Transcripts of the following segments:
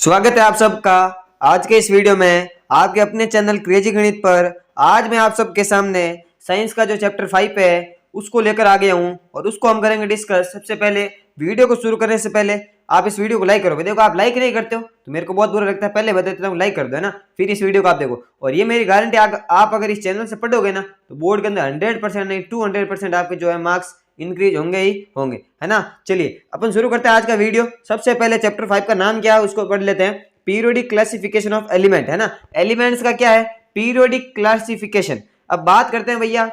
स्वागत है आप सबका आज के इस वीडियो में आपके अपने चैनल क्रेजी गणित पर। आज मैं आप सबके सामने साइंस का जो चैप्टर 5 है उसको लेकर आ गया हूं और उसको हम करेंगे डिस्कस। सबसे पहले वीडियो को शुरू करने से पहले आप इस वीडियो को लाइक करो। देखो आप लाइक नहीं करते हो तो मेरे को बहुत बुरा लगता है, पहले बता देता हूँ लाइक कर दो है ना, फिर इस वीडियो को आप देखो। और ये मेरी गारंटी, आप अगर इस चैनल से पढ़ोगे ना तो बोर्ड के अंदर 100% नहीं 200% आपके जो है मार्क्स इंक्रीज होंगे ही होंगे, है ना। चलिए अपन शुरू करते हैं आज का वीडियो। सबसे पहले चैप्टर 5 का नाम क्या है उसको पढ़ लेते हैं। पीरियोडिक क्लासिफिकेशन ऑफ एलिमेंट, है ना। एलिमेंट्स का क्या है, पीरियोडिक क्लासिफिकेशन। अब बात करते हैं भैया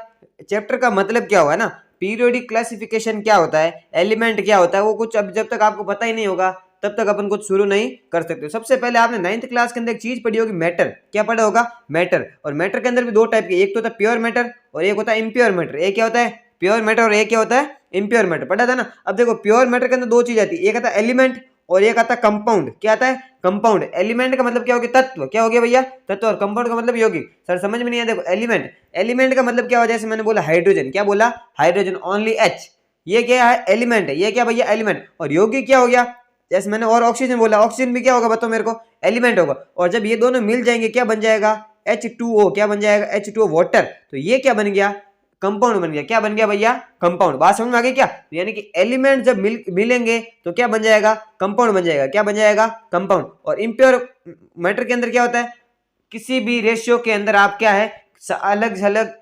चैप्टर का मतलब क्या हुआ, है ना। पीरियोडिक क्लासिफिकेशन क्या होता है, एलिमेंट क्या होता है, वो कुछ अब जब तक आपको पता ही नहीं होगा तब तक अपन कुछ शुरू नहीं कर सकते। सबसे पहले आपने 9th क्लास के अंदर एक चीज पढ़ी होगी, मैटर। क्या पढ़ा होगा, मैटर। और मैटर के अंदर भी दो टाइप के, एक तो होता है प्योर मैटर और एक होता है इम्प्योर मैटर। एक क्या होता है, प्योर मैटर, और एक क्या होता है, इम्प्योर मैटर। पढ़ा था ना। अब देखो प्योर मैटर के अंदर दो चीज आती है, एक आता है एलिमेंट और एक आता है कंपाउंड। क्या आता है, कंपाउंड। एलिमेंट का मतलब क्या हो गया, तत्व। क्या हो गया भैया, तत्व। और कंपाउंड का मतलब यौगिक। सर समझ में नहीं आया। देखो एलिमेंट, एलिमेंट का मतलब क्या हो, जैसे मैंने बोला हाइड्रोजन। क्या बोला, हाइड्रोजन, ओनली एच। ये क्या है, एलिमेंट है। ये क्या भैया, एलिमेंट। और यौगिक क्या हो गया, जैसे मैंने और ऑक्सीजन बोला, ऑक्सीजन भी क्या होगा बताओ मेरे को, एलिमेंट होगा। और जब ये दोनों मिल जाएंगे क्या बन जाएगा, H2O। क्या बन जाएगा, H2O, वाटर। तो ये क्या बन गया, कंपाउंड बन गया। क्या बन गया भैया, कंपाउंड। बात समझ में आ गई क्या। तो यानी कि एलिमेंट जब मिलेंगे तो क्या बन जाएगा, कंपाउंड बन जाएगा। क्या बन जाएगा, कंपाउंड। और इम्प्योर मैटर के अंदर क्या होता है, किसी भी रेशियो के अंदर आप क्या है, अलग अलग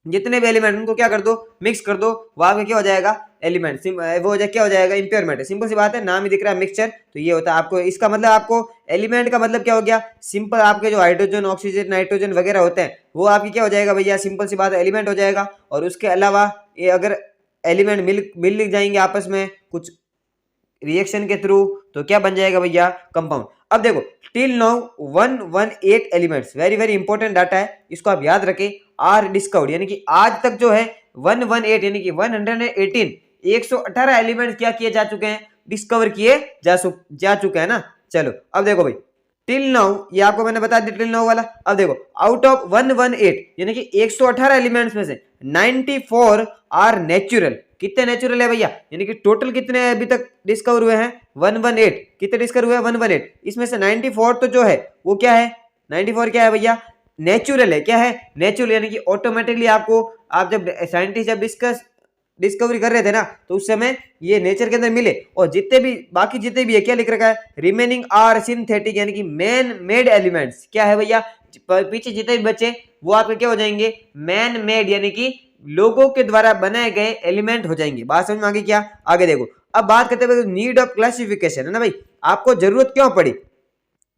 जितने भी एलिमेंट उनको क्या कर दो, मिक्स कर दो, वहां पे क्या हो जाएगा, एलिमेंट। वो हो जाए, क्या हो जाएगा, इम्प्योर मैटर। सिंपल सी बात है, नाम ही दिख रहा है मिक्सचर। तो ये होता है आपको, इसका मतलब आपको एलिमेंट का मतलब क्या हो गया, सिंपल आपके जो हाइड्रोजन, ऑक्सीजन, नाइट्रोजन वगैरह होते हैं वो आपकी क्या हो जाएगा भैया, सिंपल सी बात है, एलिमेंट हो जाएगा। और उसके अलावा ये अगर एलिमेंट मिल जाएंगे आपस में कुछ रिएक्शन के थ्रू तो क्या बन जाएगा भैया, कंपाउंड। अब देखो till now 118 elements, very very important data है, इसको आप याद रखें, आर डिस्कवर्ड। यानी कि आज तक जो है 118 यानी कि 118 118 एलिमेंट्स क्या किए जा चुके हैं, डिस्कवर किए जा चुके हैं ना। चलो अब देखो भाई टिल नाउ, ये आपको मैंने बता दिया टिल नाउ वाला। अब देखो आउट ऑफ 118 यानी कि 118 एलिमेंट्स में से 94 आर नेचुरल। कितने नेचुरल है भैया, यानी कि टोटल कितने अभी तक डिस्कवर हुए हैं, 118। कितने डिस्कवर हुए हैं, 118। इसमें से 94 तो जो है वो क्या है, 94 क्या है भैया, नेचुरल है। क्या है, नेचुरल। यानी कि ऑटोमेटिकली आपको, आप जब साइंटिस्ट जब डिस्कवरी कर रहे थे ना तो उस समय ये नेचर के अंदर मिले। और जितने भी बाकी जितने भी है क्या लिख रखा है, रिमेनिंग आर सिंथेटिक यानी कि मैन मेड एलिमेंट्स। क्या है भैया, पीछे जितने भी बचे वो आपके क्या हो जाएंगे, मैन मेड यानी कि लोगों के द्वारा बनाए गए एलिमेंट हो जाएंगे। बात समझ में आ गई क्या। आगे देखो अब बात करते हैं नीड ऑफ क्लासिफिकेशन, है ना भाई। आपको जरूरत क्यों पड़ी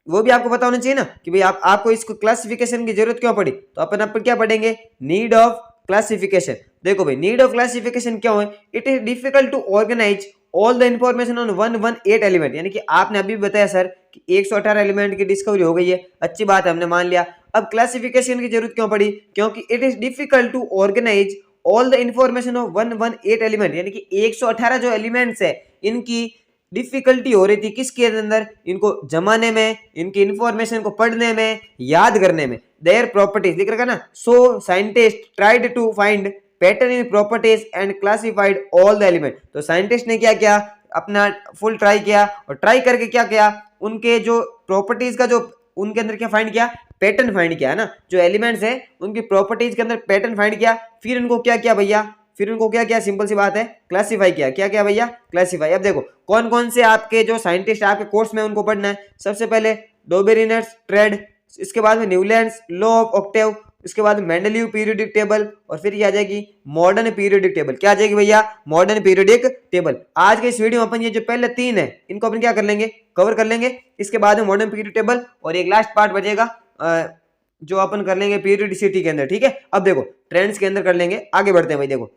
वो भी आपको पता होना चाहिए ना कि भाई आपको इसको क्लासिफिकेशन की जरूरत क्यों पड़ी। तो अपन क्या पढ़ेंगे, नीड ऑफ क्लासिफिकेशन। देखो भाई नीड ऑफ क्लासिफिकेशन क्या है, it is difficult to organize all the information on 118 element. यानी कि आपने अभी बताया सर कि 118 एलिमेंट की डिस्कवरी हो गई है, अच्छी बात है, हमने मान लिया। अब क्लासिफिकेशन की जरूरत क्यों पड़ी, क्योंकि it is difficult to organize all the information of 118 element. यानी कि 118 जो एलिमेंट्स है इनकी डिफिकल्टी हो रही थी किसके अंदर, इनको जमाने में, इनकी इंफॉर्मेशन को पढ़ने में, याद करने में। देयर प्रॉपर्टीज दिख रखा ना, so scientist tried to find pattern in properties and classified all the element. तो साइंटिस्ट ने क्या किया, अपना फुल ट्राई किया, और ट्राई करके क्या किया, उनके जो प्रॉपर्टीज का जो उनके अंदर क्या फाइंड किया, पैटर्न फाइंड किया, है ना। जो एलिमेंट्स है उनकी प्रॉपर्टीज के अंदर पैटर्न फाइंड किया, फिर उनको क्या किया भैया, फिर उनको क्या किया, सिंपल सी बात है, क्लासिफाई किया। क्या किया भैया, क्लासिफाई। अब देखो कौन कौन से आपके जो साइंटिस्ट आपके कोर्स में उनको पढ़ना है। सबसे पहले डोबेरिनर्स ट्रेड, इसके बाद में न्यूलैंड्स लॉ ऑफ ऑक्टेव, इसके बाद मेंडलीव पीरियोडिक टेबल, और फिर ये आ जाएगी मॉडर्न पीरियोडिक टेबल। क्या आ जाएगी भैया, मॉडर्न पीरियोडिक टेबल। आज के इस वीडियो में अपन ये जो पहले तीन है इनको अपन क्या कर लेंगे, कवर कर लेंगे। इसके बाद में मॉडर्न पीरियोडिक टेबल, और एक लास्ट पार्ट बचेगा जो अपन कर लेंगे पीरियोडिसिटी के अंदर, ठीक है। अब देखो ट्रेंड्स के अंदर कर लेंगे, आगे बढ़ते हैं भाई। देखो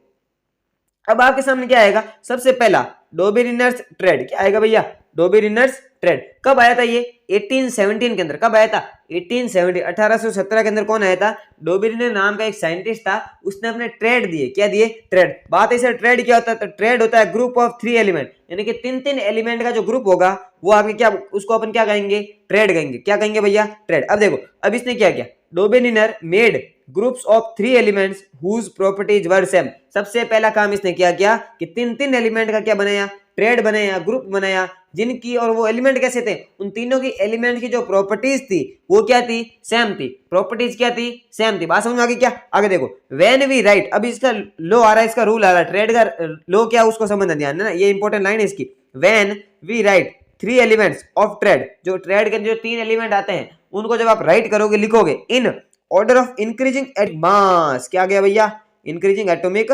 अब आपके सामने क्या आएगा, सबसे पहला डोबेरिनर्स ट्रेड। क्या आएगा भैया, डोबेरिनर्स ट्रेड। कब आया था ये, 1817 के अंदर। कब आया था, 1817, 1817 के अंदर कौन आया था, डोबेरिनर नाम का एक साइंटिस्ट था, उसने अपने ट्रेड दिए। क्या दिए, ट्रेड। बात ऐसे ट्रेड क्या होता है, तो ट्रेड होता है ग्रुप ऑफ 3 एलिमेंट, यानी कि तीन एलिमेंट का जो ग्रुप होगा वो आपके क्या, उसको अपन क्या कहेंगे, ट्रेड कहेंगे। क्या कहेंगे भैया, ट्रेड। अब देखो अब इसने क्या किया, Dobereiner made groups of 3 elements whose properties were same. सबसे पहला काम इसने क्या किया कि तीन एलिमेंट का क्या बनाया, ट्रेड बनाया, ग्रुप बनाया, जिनकी और वो एलिमेंट कैसे थे, उन तीनों की एलिमेंट की जो प्रॉपर्टीज थी वो क्या थी, सेम थी। प्रॉपर्टीज क्या थी, सेम थी। बात समझ में आ गई क्या? आगे देखो, व्हेन वी राइट, अब इसका लो आ रहा है, इसका रूल आ रहा है, ट्रेड का लो क्या उसको समझना, ध्यान है ना, ये इंपॉर्टेंट लाइन है इसकी। When we write 3 elements of triad, जो ट्रेड के जो 3 एलिमेंट आते हैं उनको जब आप राइट करोगे, लिखोगे in order of increasing at mass, क्या गया भैया, इंक्रीजिंग एटॉमिक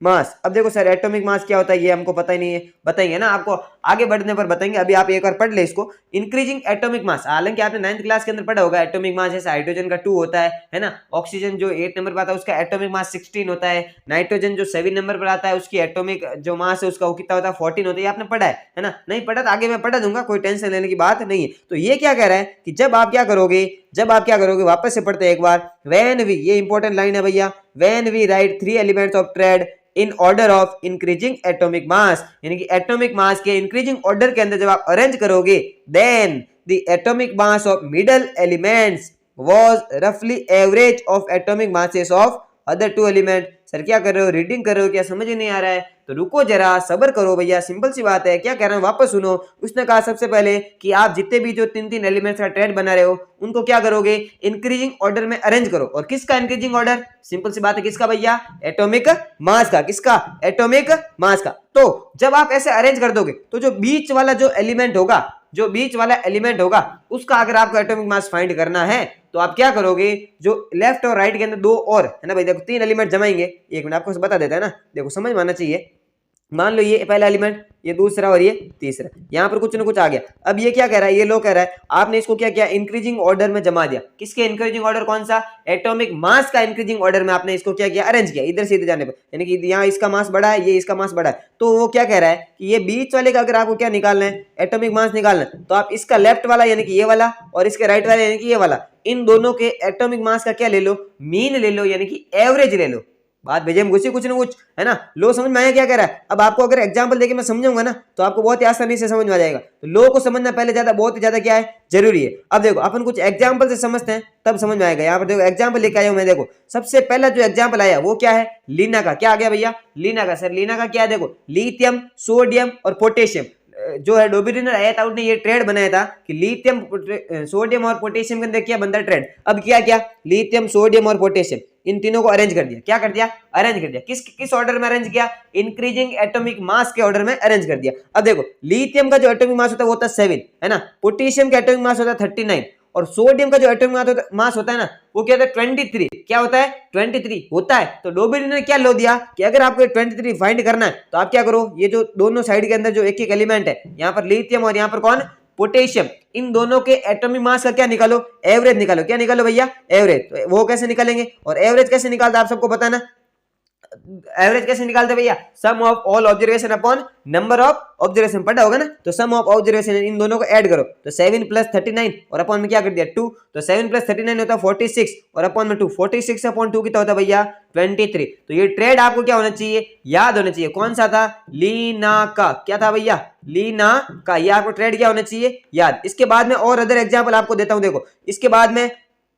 मास। अब देखो सर एटॉमिक मास क्या होता है ये हमको पता ही नहीं है, बताएंगे ना आपको आगे बढ़ने पर बताएंगे, अभी आप एक बार पढ़ ले इसको। इंक्रीजिंग एटॉमिक मास, हालांकि आपने 9th क्लास के अंदर पढ़ा होगा एटॉमिक मास, जैसे हाइड्रोजन का 2 होता है ना, ऑक्सीजन जो 8 नंबर पर आता है उसका एटॉमिक मास 16 होता है, नाइट्रोजन जो 7 नंबर पर आता है उसकी एटॉमिक जो मास है उसका वो कितना होता है, 14 होता है। आपने पढ़ा है ना, नहीं पढ़ा तो आगे मैं पढ़ा दूंगा, कोई टेंशन लेने की बात नहीं है। तो ये क्या कह रहा है कि जब आप क्या करोगे, वापस से पढ़ते हैं एक बार, व्हेन वी, ये इंपॉर्टेंट लाइन है भैया, when we write 3 elements of triad in order of increasing atomic mass, यानी कि एटॉमिक मास के इंक्रीजिंग ऑर्डर के अंदर जब आप अरेंज करोगे, then the atomic mass of middle elements was रफली average of atomic masses of other 2 element. Sir क्या कर रहे हो, रीडिंग कर रहे हो क्या, समझ ही नहीं आ रहा है? तो रुको जरा, सब्र करो भैया, सिंपल सी बात है। क्या कह रहा हूं वापस सुनो। उसने कहा सबसे पहले कि आप जितने भी जो 3 एलिमेंट्स का ट्रेड बना रहे हो उनको क्या करोगे, इंक्रीजिंग ऑर्डर में अरेंज करो। और किसका इंक्रीजिंग ऑर्डर, सिंपल सी बात है, किसका भैया, एटॉमिक मास का। किसका, एटॉमिक मास का। तो जब आप ऐसे अरेंज कर दोगे तो जो बीच वाला एलिमेंट होगा उसका अगर आपको एटॉमिक मास फाइंड करना है तो आप क्या करोगे, जो लेफ्ट और राइट के अंदर 2 और है ना भाई, देखो 3 एलिमेंट जमाएंगे, एक मिनट आपको बता देता है ना, देखो समझ में आना चाहिए। मान लो ये पहला एलिमेंट, ये दूसरा और ये तीसरा, यहाँ पर कुछ ना कुछ आ गया। अब ये क्या कह रहा है, ये लो कह रहा है, आपने इसको क्या किया, इंक्रीजिंग ऑर्डर में जमा दिया। किसके इंक्रीजिंग ऑर्डर, कौन सा, एटॉमिक मास का इंक्रीजिंग ऑर्डर में आपने इसको क्या किया, अरेंज किया इधर से इधर जाने पर, यानी कि यहाँ इसका मास बड़ा है, ये इसका मास बड़ा है। तो वो क्या कह रहा है कि ये बीच वाले का अगर आपको क्या निकालना है, एटॉमिक मास निकालना है, तो आप इसका लेफ्ट वाला यानी कि ये वाला और इसके राइट वाला यानी कि ये वाला, इन दोनों के एटॉमिक मास का क्या ले लो, मीन ले लो, यानी कि एवरेज ले लो। बात भेजे घुसी कुछ ना कुछ, है ना। लो समझ में आया क्या कह रहा है। अब आपको अगर एग्जांपल देके मैं समझाऊंगा ना तो आपको बहुत ही आसानी से समझ में आ जाएगा। तो लो को समझना पहले बहुत ही ज्यादा क्या है, जरूरी है। अब देखो अपन कुछ एग्जांपल से समझते हैं तब समझ में आएगा। यहाँ पर देखो एग्जांपल लेके आया हूं मैं। देखो सबसे पहला जो एग्जांपल आया वो क्या है, लीना का। क्या आ गया भैया, लीना का। सर लीना का क्या है, देखो लिथियम, सोडियम और पोटेशियम जो है डोबिडिनर आया था, उन्होंने ये ट्रेड बनाया था कि लिथियम, सोडियम और पोटेशियम के अंदर क्या बनता है, ट्रेड। अब क्या लिथियम, सोडियम और पोटेशियम इन तीनों को अरेंज कर दिया। क्या कर दिया, अरेंज कर दिया। किस ऑर्डर में अरेंज किया, इंक्रीजिंग एटॉमिक मास के ऑर्डर में अरेंज कर दिया। अब देखो लिथियम का जो एटॉमिक मास होता है वो होता है 7, है ना। पोटेशियम का एटॉमिक मास होता है 39 और सोडियम का जो एटॉमिक मास होता है ना वो क्या होता है 23। क्या होता है, 23 होता है। तो डोबिन ने क्या लो दिया कि अगर आपको 23 फाइंड करना है तो आप क्या करो, ये जो दोनों साइड के अंदर जो एक एक एलिमेंट है, यहाँ पर लिथियम और यहाँ पर कौन, पोटेशियम, इन दोनों के एटॉमिक मास का क्या निकालो, एवरेज निकालो। क्या निकालो भैया, एवरेज। तो वो कैसे निकालेंगे और एवरेज कैसे निकालते आप सबको पता ना। एवरेज कैसे निकालते भैया, sum of all observation upon number of observation, पढ़ा होगा ना। तो सम ऑफ ऑब्जर्वेशन इन दोनों को ऐड करो तो 7 प्लस 39 और अपॉन में क्या कर दिया 2। तो 7 प्लस 39 होता है 46 और अपॉन में 2, 46 अपॉन 2 कितना होता है भैया 23। तो ये ट्रेड आपको क्या होना चाहिए, याद होना चाहिए। कौन सा था, लीना का। क्या था भैया, लीना का। ये आपको ट्रेड क्या होना चाहिए, याद। इसके बाद में और अदर एग्जाम्पल आपको देता हूं। देखो इसके बाद में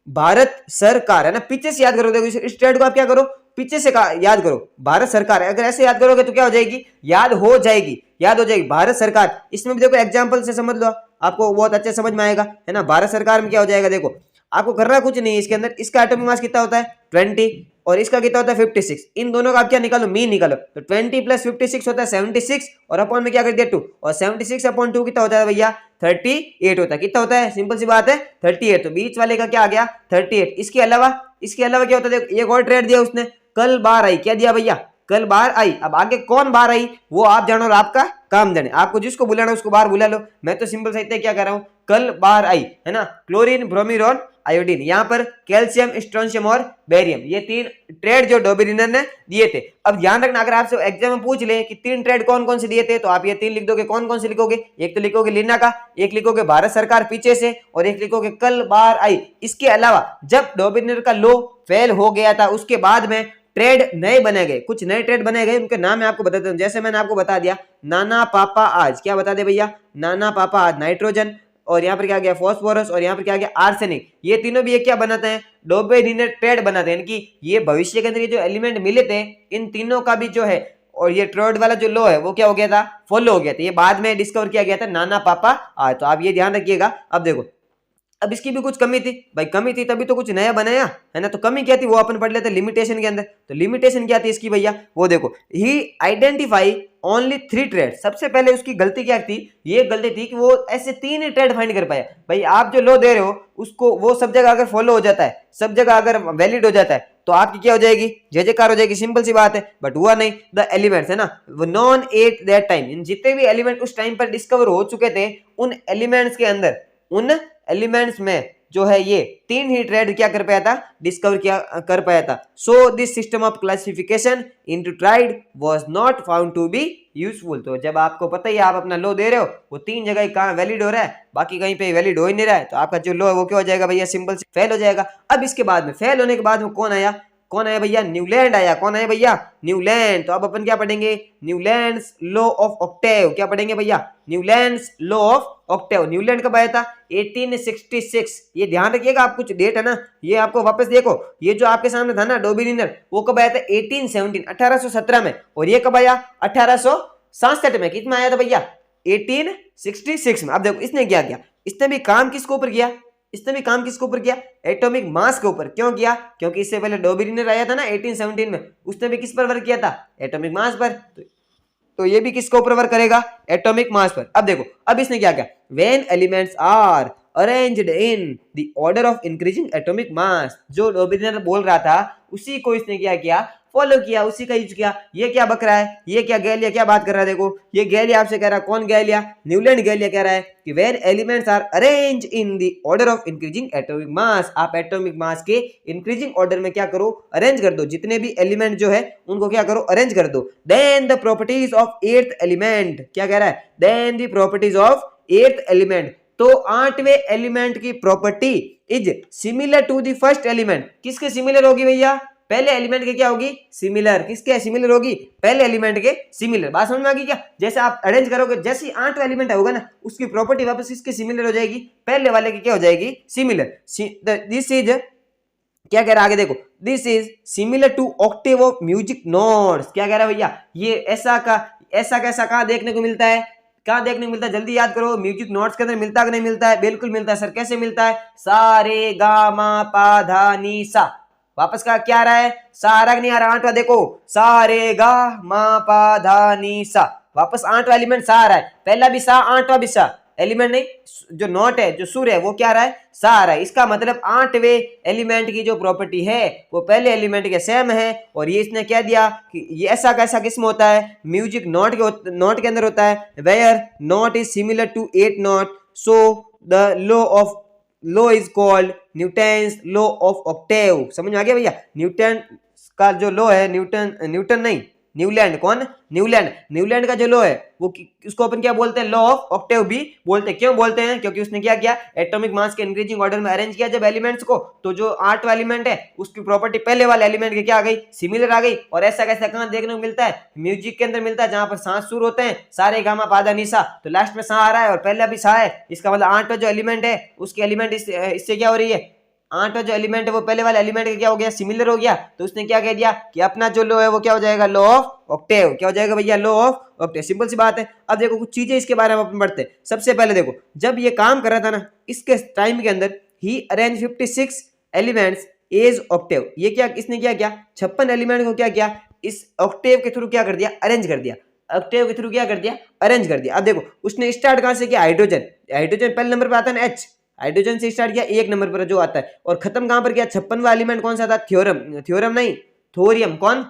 भारत सरकार, है ना, पीछे से याद करो। देखो इस ट्रेड को आप क्या करो, पीछे से याद करो। भारत सरकार, अगर ऐसे याद करोगे तो क्या हो जाएगी, याद हो जाएगी भारत सरकार। इसमें भी देखो एग्जांपल से समझ लो, आपको बहुत अच्छे समझ में आएगा, है ना। भारत सरकार में क्या हो जाएगा, देखो आपको करना कुछ नहीं है। इसके अंदर इसका एटॉमिक मास कितना होता है 20 और इसका कितना होता है 56। इन दोनों का आप क्या निकालो, मीन निकालो। तो 20 प्लस 56 होता है 76 और अपॉन में क्या कर दिया 2 और 76 अपॉन 2 कितना होता है भैया 38 होता है। कितना होता है, सिंपल सी बात है 38। तो बीच वाले का क्या आ गया 38। इसके अलावा क्या होता है, देखो एक और ट्रेड दिया उसने, कल बार आई। क्या दिया भैया, कल बार आई। अब आगे कौन बार आई वो आप जानो और आपका काम जाने। आपको जिसको बुलाना उसको बार बुला लो। मैं तो सिंपल साहित्य क्या कर रहा हूँ, कल बार आई, है ना। Chlorine, bromine, iodine. यहाँ पर कैल्शियम, स्ट्रोंशियम और बेरियम, ये 3 ट्रेड जो डोबिनिनर ने दिए थे। अब ध्यान रखना, अगर आपसे एग्जाम में पूछ ले कि 3 ट्रेड कौन कौन से दिए थे तो आप ये 3 लिख दोगे। कौन कौन से लिखोगे, एक तो लिखोगे लीना का, एक लिखोगे भारत सरकार पीछे से और एक लिखोगे कल बार आई। इसके अलावा जब डोबिनिनर का लॉ फेल हो गया था उसके बाद में ट्रेड नए बने गए, कुछ नए ट्रेड बने गए। उनके नाम मैं आपको बता देता हूं। जैसे मैंने आपको बता दिया नाना पापा आज। क्या बता दे भैया, नाना पापा आज नाइट्रोजन, और यहाँ पर क्या गया फॉस्फोरस, और यहाँ पर क्या गया आर्सेनिक। ये तीनों भी एक क्या बनाते हैं, डोबिनिनर ट्रेड बनाते हैं। कि ये भविष्य के अंदर ये जो एलिमेंट मिले थे इन तीनों का भी जो है और ये थर्ड वाला जो लो है वो क्या हो गया था, फॉलो हो गया था। ये बाद में डिस्कवर किया गया था नाना पापा आर्ट। तो आप ये ध्यान रखिएगा। अब देखो, अब इसकी भी कुछ कमी थी भाई, कमी थी तभी तो कुछ नया बनाया है ना। तो कमी क्या थी वो अपन पढ़ लेते लिमिटेशन के अंदर। तो लिमिटेशन क्या थी इसकी भैया, वो देखो, ही आइडेंटिफाई ओनली 3 ट्रेड। सबसे पहले उसकी गलती क्या थी, ये गलती थी कि वो ऐसे 3 ही ट्रेड फाइंड कर पाया। भाई आप जो लो दे रहे हो उसको वो सब जगह अगर फॉलो हो जाता है, सब जगह अगर वैलिड हो जाता है, तो आपकी क्या हो जाएगी, जय जयकार हो जाएगी, सिंपल सी बात है। बट हुआ नहीं। द एलिमेंट्स है ना, वो नॉन एट दैट टाइम, जितने भी एलिमेंट उस टाइम पर डिस्कवर हो चुके थे, उन एलिमेंट्स के अंदर, उन एलिमेंट्स में जो है ये 3 ही ट्रेड क्या कर पाया था, डिस्कवर किया कर पाया था। So this system of classification into triad was not found to be useful. तो जब आपको पता ही आप अपना लो दे रहे हो, वो 3 जगह कहाँ वैलिड हो रहा है, बाकी कहीं पे वैलिड हो ही नहीं रहा है, तो आपका जो लो है वो क्या हो जाएगा भैया, सिंपल से फेल हो जाएगा। अब इसके बाद में, फेल होने के बाद में कौन आया, कौन आया भैया, न्यूलैंड आया। कौन आया भैया, न्यूलैंड। तो अब अपन क्या पढ़ेंगे, न्यूलैंड्स लॉ ऑफ ऑक्टेव। क्या पढ़ेंगे भैया, Newlands law of octave. Newland कब आया था, 1866। ये ध्यान रखिएगा, आप कुछ डेट है ना, ये आपको वापस देखो, ये जो आपके सामने था ना डोबिनिनर, वो कब आया था, 1817, 1817 में। और ये कब आया, 1867 में। कितना आया था भैया, 1866 में। अब देखो इसने क्या किया, इसने भी काम किसके ऊपर किया, इसने भी काम किसके ऊपर किया, एटॉमिक मास के ऊपर। क्यों किया, क्योंकि इससे पहले डोबिनिनर आया था ना 1817 में, उसने भी किस पर वर्क किया था, एटॉमिक मास पर। तो ये भी किसके ऊपर वर्क करेगा, एटॉमिक मास पर। अब देखो, अब इसने क्या किया, when elements are arranged in the order of increasing atomic mass, जो डोबिनिनर बोल रहा था उसी को इसने क्या किया, फॉलो किया, उसी का यूज किया। ये क्या बक रहा है, ये क्या गैलिया क्या बात कर रहा है, देखो ये गैलिया आपसे कह रहा है, कौन गैलिया, न्यूलैंड गैलिया कह रहा है कि when elements are arrange in the order of increasing atomic mass, आप एटॉमिक मास के इंक्रीजिंग ऑर्डर में क्या करो, अरेंज कर दो, जितने भी एलिमेंट जो है उनको क्या करो, अरेंज कर दो। Then the properties of 8th element, क्या कह रहा है, then the properties of 8th element. तो 8वें एलिमेंट की property is similar to the first element. किसके सिमिलर होगी भैया, पहले एलिमेंट के क्या होगी, सिमिलर। किसके सिमिलर होगी, पहले एलिमेंट के सिमिलर। बात समझ में आ गई क्या, जैसे आप अरेंज करोगे, जैसे 8वां एलिमेंट होगा ना, उसकी प्रॉपर्टी वापस इसके सिमिलर हो जाएगी, पहले वाले की क्या हो जाएगी, सिमिलर। दिस इज, क्या कह रहा है आगे देखो, this is similar to octave of music notes. क्या कह रहा है भैया, ये ऐसा कैसा कहां देखने को मिलता है, कहां देखने को मिलता है, जल्दी याद करो, म्यूजिक नोट्स के अंदर मिलता है कि नहीं मिलता है, बिल्कुल मिलता है सर। कैसे मिलता है, सा रे गा मा पा धा नी सा। वापस का क्या आ रहा है, सा आ रहा नहीं आ रहा, 8वां देखो, सा रे गा मा पा धा नी सा। वापस 8वां एलिमेंट सा आ रहा है, पहला भी सा, 8वां भी सा। एलिमेंट नहीं, जो नोट है, जो सुर है, वो क्या आ रहा है, सा आ रहा है। इसका मतलब 8वें एलिमेंट की जो प्रॉपर्टी है वो पहले एलिमेंट के सेम है। और ये इसने क्या दिया कि ये ऐसा कैसा किस्म होता है, म्यूजिक नोट के अंदर होता है, where note is similar to 8 note, so the law is called Newton's law of octave. समझ में आ गया भैया, न्यूटन का जो लॉ है, न्यूटन नहीं, न्यूलैंड। कौन, न्यूलैंड का जो लॉ है वो उसको अपन क्या बोलते हैं, लॉ ऑफ ऑक्टेव भी बोलते हैं। क्यों बोलते हैं, क्योंकि उसने क्या किया, एटॉमिक मास के इंक्रीजिंग ऑर्डर में अरेंज किया जब एलिमेंट्स को, तो जो 8वां एलिमेंट है उसकी प्रॉपर्टी पहले वाले एलिमेंट की क्या आ गई, सिमिलर आ गई। और ऐसा कैसा कहां देखने को मिलता है, म्यूजिक के अंदर मिलता है, जहां पर 7 सुर होते हैं, सारे गामा पादा निसा, तो लास्ट में सा आ रहा है और पहला भी सा है। इसका मतलब 8वां जो एलिमेंट है उसकी एलिमेंट इससे क्या हो रही है, 8वां जो एलिमेंट है वो पहले वाले एलिमेंट का क्या हो गया, सिमिलर हो गया। तो उसने क्या कह दिया कि अपना जो लॉ है वो क्या हो जाएगा, लॉ ऑफ ऑक्टेव। क्या हो जाएगा भैया, लॉ ऑफ ऑक्टेव। सिंपल सी बात है। अब देखो कुछ चीजें इसके बारे में अपन पढ़ते हैं। सबसे पहले देखो, जब ये काम कर रहा था ना, इसके टाइम के अंदर ही अरेंज 56 एलिमेंट्स एज ऑक्टेव। ये क्या, इसने क्या किया, 56 एलिमेंट को क्या किया, इस ऑक्टेव के थ्रू क्या कर दिया, अरेंज कर दिया। ऑक्टेव के थ्रू क्या कर दिया, अरेंज कर दिया। अब देखो उसने स्टार्ट कहां से किया, हाइड्रोजन। हाइड्रोजन पहले नंबर पर आता है ना, H, हाइड्रोजन से स्टार्ट किया, 1 नंबर पर जो आता है। और खत्म कहां पर किया, 56वां एलिमेंट कौन सा था, थ्योरम नहीं, थोरियम। कौन,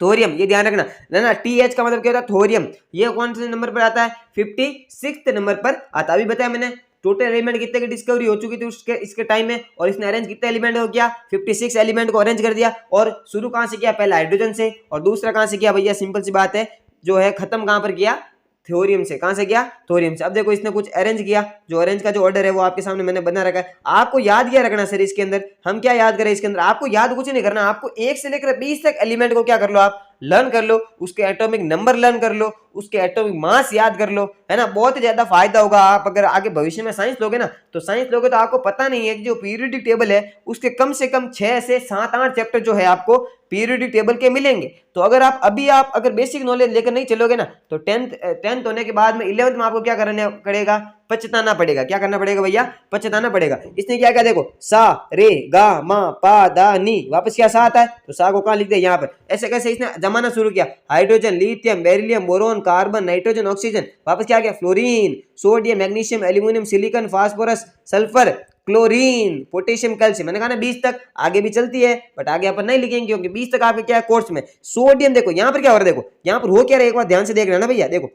थोरियम। ये ध्यान रखना ना, TH का मतलब क्या होता है, थोरियम। ये कौन से नंबर पर आता है, 56 नंबर पर आता है। अभी बताया मैंने टोटल एलिमेंट कितने की डिस्कवरी हो चुकी थी उसके इसके टाइम में, और इसने अरेंज कितने एलिमेंट हो गया, 56 एलिमेंट को अरेंज कर दिया। और शुरू कहां से किया, पहला हाइड्रोजन से, और दूसरा कहां से किया भैया, सिंपल सी बात है, जो है खत्म कहां पर किया, थ्योरियम से। कहां से किया, थ्योरियम से। अब देखो इसने कुछ अरेंज किया, जो अरेंज का जो ऑर्डर है वो आपके सामने मैंने बना रखा है। आपको याद क्या रखना सर, इसके अंदर हम क्या याद करें, इसके अंदर आपको याद कुछ नहीं करना, आपको 1 से लेकर 20 तक एलिमेंट को क्या कर लो, आप लर्न कर लो, उसके एटॉमिक नंबर लर्न कर लो, उसके एटॉमिक मास याद कर लो, है ना। बहुत ही ज्यादा फायदा होगा। आप अगर आगे भविष्य में साइंस लोगे ना, तो साइंस लोगे तो आपको पता नहीं है कि जो पीरियोडिक टेबल है उसके कम से कम 6 से 7-8 चैप्टर जो है आपको पीरियोडिक टेबल के मिलेंगे। तो अगर आप अगर बेसिक नॉलेज लेकर नहीं चलोगे ना, तो टेंथ होने के बाद में 11th में आपको क्या करना पड़ेगा, पछताना पड़ेगा। क्या करना पड़ेगा भैया, पछताना पड़ेगा। इसने क्या किया, देखो सा रे गा मा पा दा नी, वापस क्या सा आता है, तो सा को कहां लिख दिया, यहाँ पर। ऐसे कैसे इसने जमाना शुरू किया, hydrogen, lithium, beryllium, boron, carbon, nitrogen, oxygen, वापस क्या किया, fluorine, sodium, magnesium, aluminium, silicon, phosphorus, sulphur, chlorine, potassium, calcium. मैंने कहा ना 20 तक, आगे भी चलती है बट आगे अपन नहीं लिखेंगे क्योंकि 20 तक आपके क्या है कोर्स में। सोडियम देखो यहाँ पर क्या हो रहा है, देखो यहाँ पर हो क्या रहा है, एक बार ध्यान से देख रहे हैं ना भैया। देखो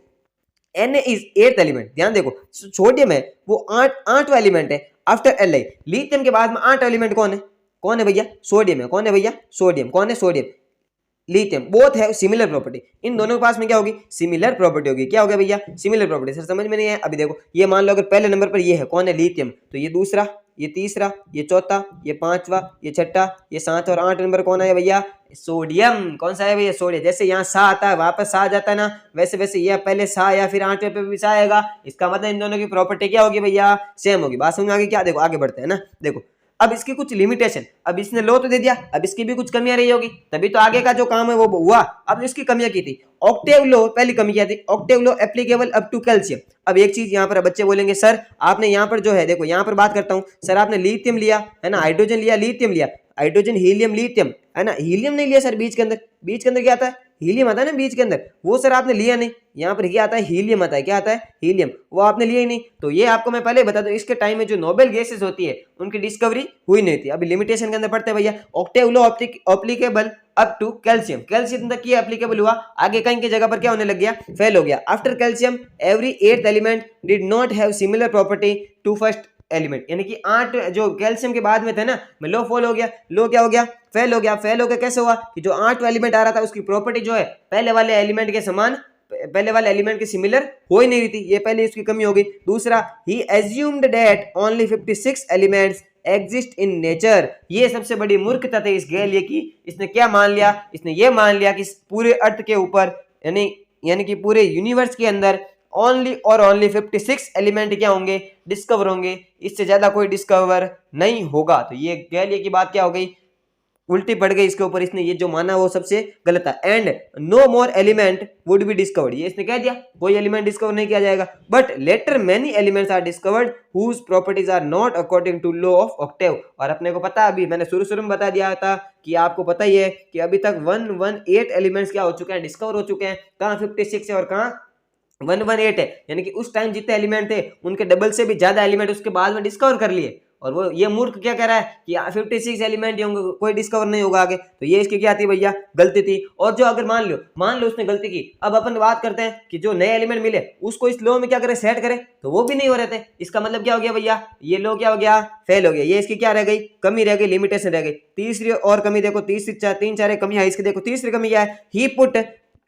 Na इज 8th एलिमेंट, ध्यान देखो। सोडियम है वो 8वां एलिमेंट है आफ्टर Li। लिथियम के बाद में 8 एलिमेंट कौन है भैया, सोडियम है। कौन है भैया, सोडियम। कौन है, सोडियम। लिथियम, बोथ है सिमिलर प्रॉपर्टी। इन दोनों के पास में क्या होगी, सिमिलर प्रॉपर्टी होगी। क्या हो गया भैया, सिमिलर प्रॉपर्टी। सर समझ में नहीं है, अभी देखो ये मान लो अगर पहले नंबर पर ये है, कौन है, लिथियम, तो ये दूसरा, ये तीसरा, ये चौथा, ये पांचवा, ये छठा, ये 7 और 8 नंबर कौन है भैया, सोडियम। कौन सा है भैया, सोडियम। जैसे यहाँ सा आता है वापस सा आ जाता है ना, वैसे वैसे ये पहले सा या फिर 8वें पे भी सा आएगा। इसका मतलब इन दोनों की प्रॉपर्टी क्या होगी भैया, सेम होगी। बात समझ में आ गई क्या, देखो आगे बढ़ते हैं ना। देखो अब इसकी कुछ लिमिटेशन, अब इसने लो तो दे दिया, अब इसकी भी कुछ कमियां रही होगी, तभी तो आगे का जो काम है वो हुआ। अब इसकी कमियां की थी, ऑक्टेव लो, पहली कमी क्या थी, octave law applicable up to calcium. अब एक चीज यहाँ पर बच्चे बोलेंगे, सर आपने यहाँ पर जो है, देखो यहाँ पर बात करता हूँ, सर आपने लिथियम लिया है ना, हाइड्रोजन लिया, लिथियम लिया, हाइड्रोजन, हीलियम, लिथियम, है ना। हीलियम नहीं लिया सर, बीच के अंदर क्या आता है, हीलियम आता है ना बीच के अंदर, वो सर आपने लिया नहीं। यहाँ पर क्या आता है, हीलियम आता है। क्या आता है, हीलियम, वो आपने लिया ही नहीं। तो ये आपको मैं पहले बता दूं, इसके टाइम में जो नोबेल गैसेस होती है उनकी डिस्कवरी हुई नहीं थी। अभी लिमिटेशन के अंदर पढ़ते हैं भैया, octave law applicable up to calcium, calcium तक ये एप्लीकेबल हुआ, आगे कहीं की जगह पर क्या होने लग गया, फेल हो गया। After calcium every 8th element did not have similar property to first element. यानी कि 8 जो कैल्शियम के बाद में थे ना, लो फॉल हो गया, लो क्या हो गया, फेल हो गया। फेल हो गया कैसे हुआ, कि जो 8वां एलिमेंट आ रहा था उसकी प्रॉपर्टी जो है पहले वाले एलिमेंट के समान, पहले वाले एलिमेंट के सिमिलर हो ही नहीं रही थी, ये पहले इसकी कमी हो गई। दूसरा, he assumed that only 56 elements exist in nature. ये सबसे बड़ी मूर्खता थी इस गैलिले की। इसने क्या मान लिया, इसने ये मान लिया कि पूरे अर्थ के ऊपर यानी कि पूरे यूनिवर्स के अंदर ओनली और ओनली 56 एलिमेंट क्या होंगे, डिस्कवर होंगे, इससे ज्यादा कोई डिस्कवर नहीं होगा। तो ये गैलिले की बात क्या हो गई, उल्टी पड़ गई इसके ऊपर। इसने ये जो माना वो सबसे गलत था। And no more element would be discovered, ये इसने कह दिया कोई एलिमेंट डिस्कवर नहीं किया जाएगा। But later many elements are discovered whose properties are not according to law of octave. और अपने को पता, अभी मैंने शुरू में बता दिया था कि आपको पता ही है कि अभी तक 118 एलिमेंट्स क्या हो चुके हैं, डिस्कवर हो चुके हैं। कहाँ 56 है और कहाँ 118 है, यानी कि उस टाइम जितने एलिमेंट थे उनके डबल से भी ज्यादा एलिमेंट उसके बाद में डिस्कवर कर लिए। और वो ये मूर्ख क्या कह रहा है कि 56 एलिमेंट होंगे, कोई डिस्कवर नहीं होगा आगे। तो ये इसकी क्या थी भैया, गलती थी। और जो अगर मान लो उसने गलती की, अब अपन बात करते हैं कि जो नए एलिमेंट मिले उसको इस लो में क्या करे, सेट करे, तो वो भी नहीं हो रहे थे। इसका मतलब क्या हो गया भैया, ये लो क्या हो गया, फेल हो गया। ये इसकी क्या रह गई, कमी रह गई, लिमिटेशन रह गई। तीसरी और कमी देखो, तीन चार कमी है इसकी। देखो तीसरी कमी क्या है, he put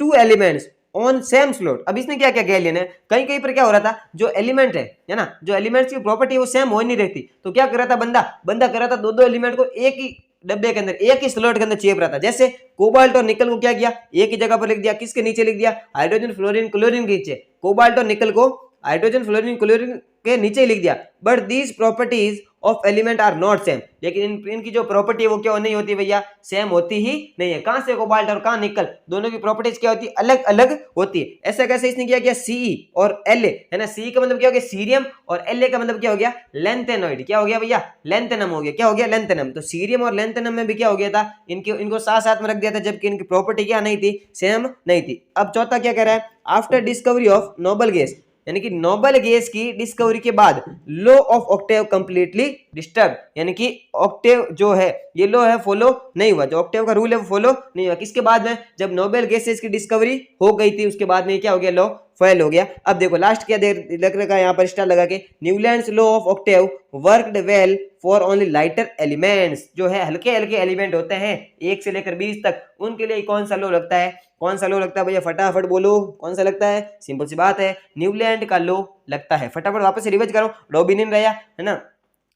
2 elements on same slot. अब इसने क्या क्या गैलिले ने, कहीं कहीं पर क्या हो रहा था, जो एलिमेंट है ना, जो एलिमेंट्स की प्रॉपर्टी है वो सेम हो ही नहीं रहती। तो क्या कर रहा था बंदा कर रहा था, दो एलिमेंट को एक ही डब्बे के अंदर, एक ही स्लॉट के अंदर चेप रहा था। जैसे कोबाल्ट और निकल को क्या किया, एक ही जगह पर लिख दिया, किसके नीचे लिख दिया, हाइड्रोजन फ्लोरीन क्लोरीन के नीचे। कोबाल्ट और निकल को हाइड्रोजन फ्लोरीन क्लोरीन के नीचे ही लिख दिया। But these properties of element are not same, लेकिन इनकी जो प्रॉपर्टी है वो क्या नहीं होती भैया, सेम होती ही नहीं है। कहां से कोबाल्ट और कहां निकल, दोनों की प्रॉपर्टीज क्या होती है, अलग अलग होती है। ऐसा कैसे इसने किया Ce और La, है ना। Ce का मतलब क्या हो गया, सीरियम, और La का मतलब क्या हो गया, लेंथेनॉइड। क्या हो गया भैया, लेंथेनम हो गया। क्या हो गया, लेंथेनम। तो सीरियम और लेंथेनम में भी क्या हो गया था, इनको साथ साथ में रख दिया था, जबकि इनकी प्रॉपर्टी क्या नहीं थी, सेम नहीं थी। अब चौथा क्या कह रहा है, after discovery of noble gas, यानी कि नोबल गैस की डिस्कवरी के बाद law of Octave completely disturb, यानी कि ऑक्टेव जो है ये लॉ है फॉलो नहीं हुआ, जो ऑक्टेव का रूल है वो फॉलो नहीं हुआ। किसके बाद में, जब नोबेल गैसेस की डिस्कवरी हो गई थी उसके बाद में क्या हो गया, लॉ फेल हो गया। अब देखो लास्ट क्या लग रखा है यहाँ पर स्टार लगा के, Newlands law of Octave worked well for only lighter elements. जो है हल्के हल्के एलिमेंट होते हैं 1 से लेकर 20 तक, उनके लिए कौन सा लॉ लगता है, कौन सा लॉ लगता है भैया, फटाफट बोलो कौन सा लगता है। सिंपल सी बात है, न्यूलैंड का लॉ लगता है। फटाफट वापस से रिवाइज करो, डॉबिनिन रहा है ना,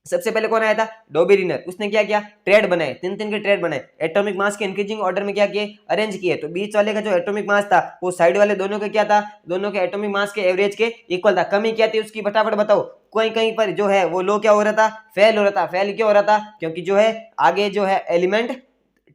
सबसे पहले कौन आया था? डोबेरिनर। उसने क्या किया? ट्रेड बनाए, तीन तीन के ट्रेड बनाए, एटॉमिक मास के इंक्रीजिंग ऑर्डर में क्या किए? अरेंज किए। तो बीच वाले का जो एटॉमिक मास था वो साइड वाले दोनों के क्या था? दोनों के एटॉमिक मास के एवरेज के इक्वल था। कमी क्या थी उसकी फटाफट बताओ। कहीं कहीं पर जो है वो लो क्या हो रहा था? फेल हो रहा था। फेल क्यों हो रहा था? क्योंकि जो है आगे जो है एलिमेंट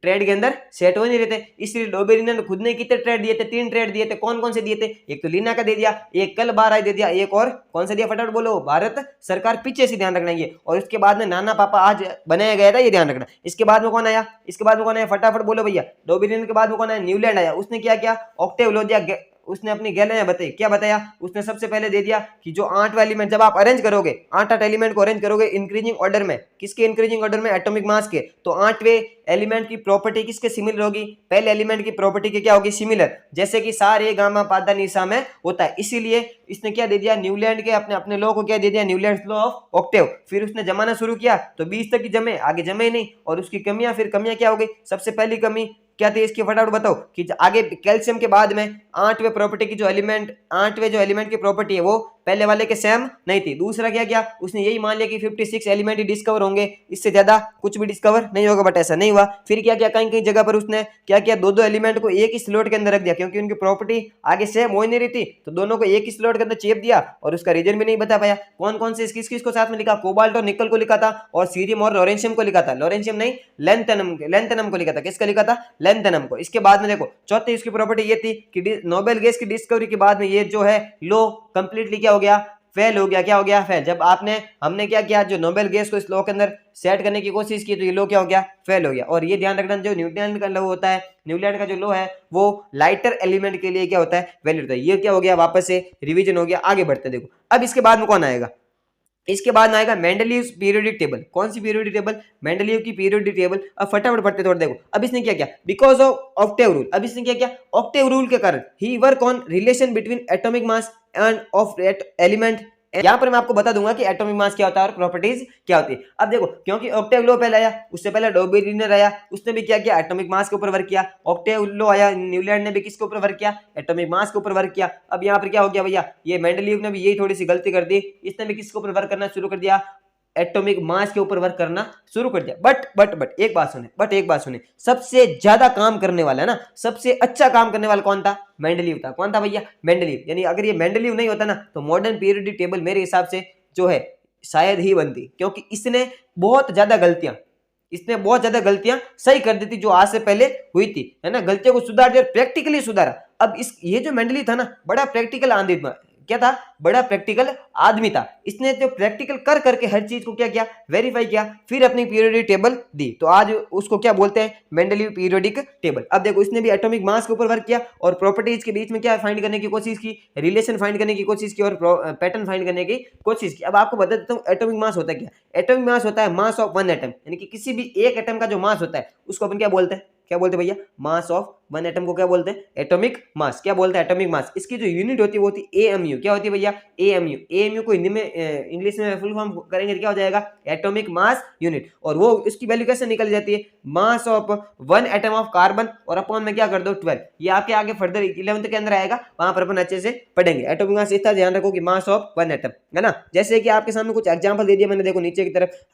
ट्रेड के अंदर सेट हो नहीं रहे थे, इसलिए डोबेरिनर ने खुद ने कितने ट्रेड दिए थे? 3 ट्रेड दिए थे। कौन कौन से दिए थे? एक तो लीना का दे दिया, एक कल बार दे दिया, एक और कौन सा दिया? फटाफट बोलो। भारत सरकार पीछे से ध्यान रखना ये। और उसके बाद में नाना पापा आज बनाया गया था, ये ध्यान रखना। इसके बाद में कौन आया? इसके बाद में कौन आया? फटाफट बोलो भैया। डोबेरिनर के बाद में कौन आया? न्यूलैंड आया। उसने क्या किया? ऑक्टेव लो दिया। उसने अपनी गैलेरिया बताई, क्या बताया उसने? सबसे पहले दे दिया कि जो 8 एलिमेंट जब आप अरेंज करोगे, 8 एलिमेंट को अरेंज करोगे इंक्रीजिंग ऑर्डर में, किसके इंक्रीजिंग ऑर्डर में? एटॉमिक मास के। तो 8वें एलिमेंट की प्रॉपर्टी किसके सिमिलर होगी? पहले एलिमेंट की प्रॉपर्टी के क्या होगी? सिमिलर। जैसे कि सारे गामा पादा निशा में होता है, इसीलिए इसने क्या दे दिया? न्यूलैंड के अपने अपने लॉ को क्या दे दिया? Newland law of octave. फिर उसने जमाना शुरू किया तो 20 तक की जमे, आगे जमे ही नहीं। और उसकी कमियां, फिर कमियां क्या हो गई? सबसे पहली कमी क्या थी इसकी? फटाफट बताओ। कि आगे कैल्शियम के बाद में 8वें प्रॉपर्टी की जो एलिमेंट, 8वें जो एलिमेंट की प्रॉपर्टी है वो पहले वाले के सेम नहीं थी। दूसरा क्या किया उसने? यही मान लिया कि 56 एलिमेंट ही डिस्कवर होंगे, इससे ज्यादा कुछ भी डिस्कवर नहीं होगा, बट ऐसा नहीं हुआ। फिर क्या किया? कहीं कहीं जगह पर उसने क्या किया? दो एलिमेंट को एक ही स्लॉट के अंदर रख दिया, क्योंकि उनकी प्रॉपर्टी आगे सेम हो ही नहीं रही थी, तो दोनों को एक ही स्लॉट के अंदर चेप दिया और उसका रीजन भी नहीं बता पाया। कौन कौन से किस किस को साथ में लिखा? कोबाल्ट और निकल को लिखा था, और सीरियम और लॉरेंशियम को लिखा था। लॉरेंशियम नहीं, लेंथेनम को लिखा था। किसका लिखा था? लेंथेनम को। इसके बाद में देखो चौथी इसकी प्रॉपर्टी ये थी कि नोबेल गैस की डिस्कवरी के बाद में ये जो है लो कंप्लीटली क्या हो गया? फेल हो गया। क्या हो गया? फेल। जब हमने क्या किया? जो नोबेल गैस को इस लॉ के अंदर सेट करने की कोशिश की तो ये लॉ क्या हो गया? फेल हो गया। और ये ध्यान रखना, जो न्यूटन का लॉ होता है, न्यूलैंड का जो लॉ है वो लाइटर एलिमेंट के लिए क्या होता है? वैलिड होता है। ये क्या हो गया? वापस से रिवीजन हो गया। आगे बढ़ते देखो। अब इसके बाद में कौन आएगा? इसके बाद में आएगा मेंडलीव पीरियोडिक टेबल। कौन सी पीरियोडिक टेबल? मेंडलीव की पीरियोडिक टेबल। अब फटाफट पढ़ते थोड़ा देखो। अब इसने क्या किया? Because of octave rule. अब इसने क्या किया? ऑक्टेव रूल के कारण he work on relation between atomic mass and of element. यहां पर मैं आपको बता दूंगा कि एटॉमिक मास क्या होता है और प्रॉपर्टीज क्या होती है। अब देखो, क्योंकि ऑक्टेव लॉ पहले आया, उससे पहले डोबेरिनर आया, उसने भी क्या किया? एटॉमिक मास के ऊपर वर्क किया। ऑक्टेव लॉ आया, न्यूलैंड ने भी किसके ऊपर वर्क किया? एटॉमिक मास के ऊपर वर्क किया। अब यहाँ पर क्या हो गया भैया? ये मेंडलीव ने भी यही थोड़ी सी गलती कर दी, इसने भी किसके ऊपर वर्क करना शुरू कर दिया? एटॉमिक मास के ऊपर वर्क करना शुरू कर दिया। बट एक बात सुने, सबसे ज्यादा काम करने वाला है ना, सबसे अच्छा काम करने वाला कौन था? मेंडलीव था। कौन था भैया? मेंडलीव। यानी अगर ये मेंडलीव नहीं होता ना तो मॉडर्न पीरियोडिक टेबल मेरे हिसाब से जो है शायद ही बनती, क्योंकि इसने बहुत ज्यादा गलतियां सही कर दी थी जो आज से पहले हुई थी, है ना। गलतियों को सुधार दिया, प्रैक्टिकली सुधारा। अब इस ये जो मेंडलीव था ना, बड़ा प्रैक्टिकल आंधी क्या था? बड़ा प्रैक्टिकल आदमी था। इसने जो प्रैक्टिकल कर करके हर चीज को क्या किया? वेरीफाई किया, फिर अपनी पीरियोडिक टेबल दी। तो आज उसको क्या बोलते हैं? Mendeleev periodic table. अब देखो, इसने भी एटॉमिक मास के ऊपर वर्क किया और प्रॉपर्टीज के बीच में क्या फाइंड करने की कोशिश की? रिलेशन फाइंड करने की कोशिश की और पैटर्न फाइंड करने की कोशिश की। अब आपको बता देता हूँ एटॉमिक मास होता है क्या। एटॉमिक मास होता है मास ऑफ वन एटम, यानी कि किसी भी एक एटम का जो मास होता है उसको अपन क्या बोलते हैं? क्या बोलते हैं भैया? मास ऑफ वन एटम को क्या बोलते हैं? Atomic mass. क्या बोलते हैं? Atomic mass. इसकी जो यूनिट होती है वो होती है एएमयू। क्या होती है भैया? एएमयू। एएमयू को हिंदी में इंग्लिश में फुल फॉर्म करेंगे तो क्या हो जाएगा? Atomic mass unit. और वो इसकी वैल्यू कैसे निकल जाती है? Mass of one atom of carbon और अपॉन में क्या कर दो? 12। ये आपके आगे फर्दर 11th के अंदर आएगा, वहां पर अपन अच्छे से पढ़ेंगे। एटॉमिक मास इतना ध्यान रखो कि मास ऑफ वन एटम, है ना। जैसे कि आपके सामने कुछ एग्जाम्पल दे दिया मैंने, देखो नीचे की तरफ।